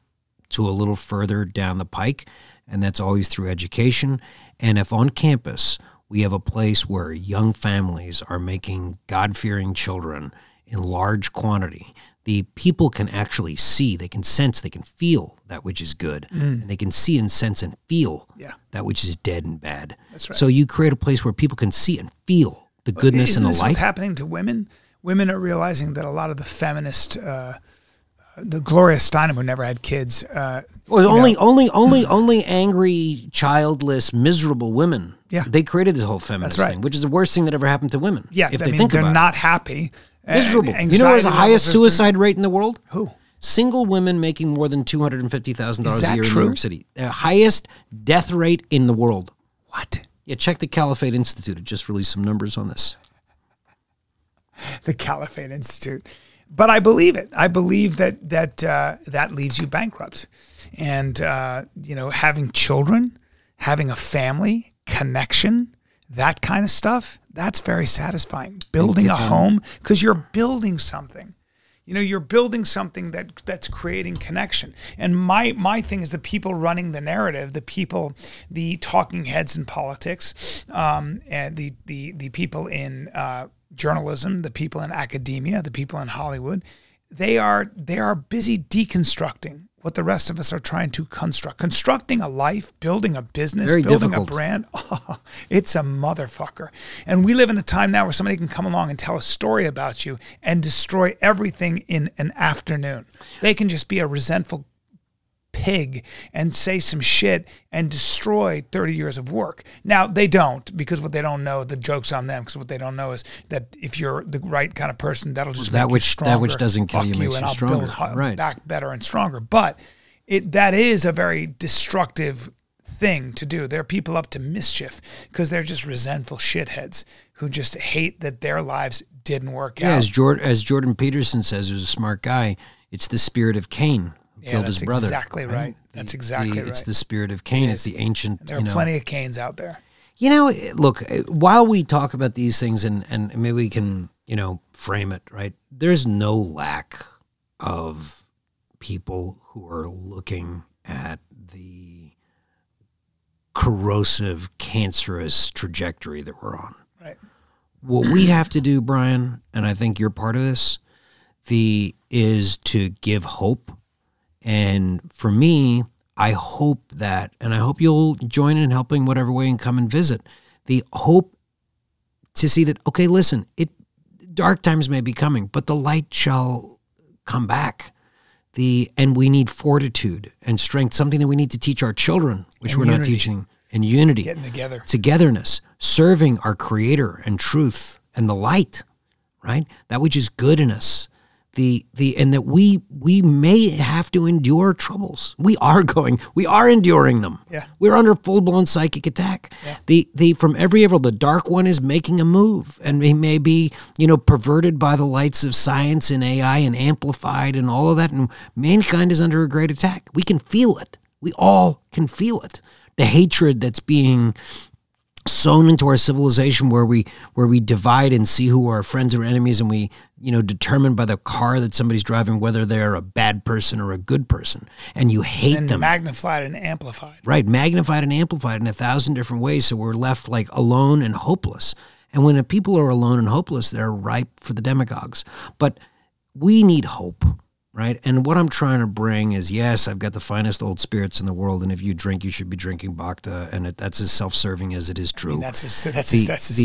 to a little further down the pike, and that's always through education. And if on campus we have a place where young families are making God-fearing children in large quantity, the people can actually see, they can sense, they can feel that which is good, and they can see and sense and feel that which is dead and bad. That's right. So you create a place where people can see and feel the goodness and the light. What's happening to women? Women are realizing that a lot of the feminist, the Gloria Steinem, who never had kids, only angry, childless, miserable women. Yeah, they created this whole feminist thing, which is the worst thing that ever happened to women. Yeah, if they think about it, they're not happy, miserable. You know what's the highest suicide rate in the world? Who? Single women making more than $250,000 a year in true? New York City. The highest death rate in the world. What? Yeah, check the Caliphate Institute. It just released some numbers on this. The Caliphate Institute. But I believe it. I believe that leaves you bankrupt. And, having children, having a family, connection, that kind of stuff, that's very satisfying. Building a home, because you're building something. You know, you're building something that's creating connection. And my thing is the people running the narrative, the people, the talking heads in politics, and the people in journalism, the people in academia, the people in Hollywood, they are busy deconstructing what the rest of us are trying to construct. Constructing a life, building a business, Very building difficult. a brand. Oh, it's a motherfucker. And we live in a time now where somebody can come along and tell a story about you and destroy everything in an afternoon. They can just be a resentful pig and say some shit and destroy 30 years of work. Now, they don't, because what they don't know, the joke's on them, because what they don't know is that if you're the right kind of person, that'll just make you stronger. That which doesn't kill you Fuck makes and you I'll stronger. build Right. back better and stronger. But that is a very destructive thing to do. There are people up to mischief because they're just resentful shitheads who just hate that their lives didn't work out. As Jordan Peterson says, who's a smart guy, it's the spirit of Cain who killed his brother. Exactly right. That's exactly right. It's the spirit of Cain. It's the ancient. There are plenty of Cains out there. You know, look, while we talk about these things and maybe we can, frame it, right? There's no lack of people who are looking at the corrosive, cancerous trajectory that we're on. Right. What we have to do, Bryan, and I think you're part of this, is to give hope. And for me, I hope that, and I hope you'll join in helping whatever way and come and visit, the hope to see that, okay, listen, dark times may be coming, but the light shall come back. And we need fortitude and strength, something that we need to teach our children, which we're not teaching, and unity, getting together, togetherness, serving our Creator and truth and the light, right? That which is good in us. And that we may have to endure troubles. We are enduring them. Yeah. We're under full-blown psychic attack. Yeah. From every angle, the dark one is making a move, and he may be, perverted by the lights of science and AI and amplified and all of that. And mankind is under a great attack. We can feel it. We all can feel it. The hatred that's being sown into our civilization, where we divide and see who are our friends or enemies, and we determine by the car that somebody's driving whether they're a bad person or a good person, and you hate them. Magnified and amplified. Right, magnified and amplified in 1,000 different ways, so we're left like alone and hopeless. And when people are alone and hopeless, they're ripe for the demagogues. But we need hope. Right. And what I'm trying to bring is, yes, I've got the finest old spirits in the world. And if you drink, you should be drinking Bhakta. And that's as self-serving as it is true. I mean, that's as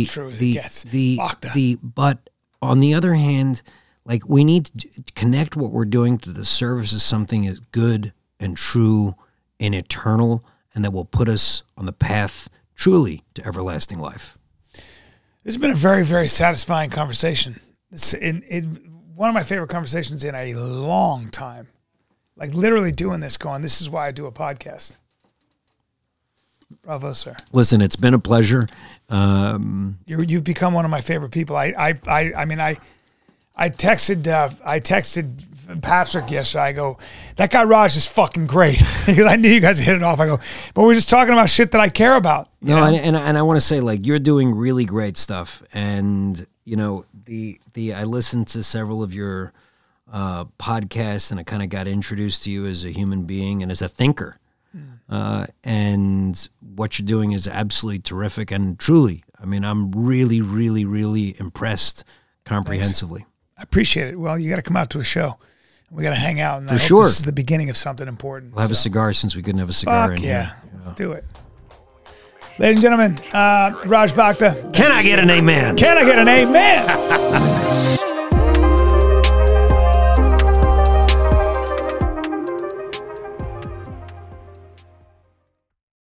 true as it gets. Bhakta. But on the other hand, like, we need to connect what we're doing to the service of something as good and true and eternal, and that will put us on the path truly to everlasting life. This has been a very, very satisfying conversation. One of my favorite conversations in a long time. Like, literally doing this, going, this is why I do a podcast. Bravo, sir. Listen, it's been a pleasure. You've become one of my favorite people. I texted Patrick yesterday. I go, that guy Raj is fucking great. Because I knew you guys hit it off. I go, but we're just talking about shit that I care about. No, and I want to say, like, you're doing really great stuff. And, I listened to several of your podcasts, and I kind of got introduced to you as a human being and as a thinker. And what you're doing is absolutely terrific. And truly, I mean, I'm really, really, really impressed comprehensively. Thanks. I appreciate it. Well, you got to come out to a show. We got to hang out. And For sure. This is the beginning of something important. We'll have a cigar, since we couldn't have a cigar in here. Let's do it. Ladies and gentlemen, Raj Bhakta. Can I get an amen? Can I get an amen?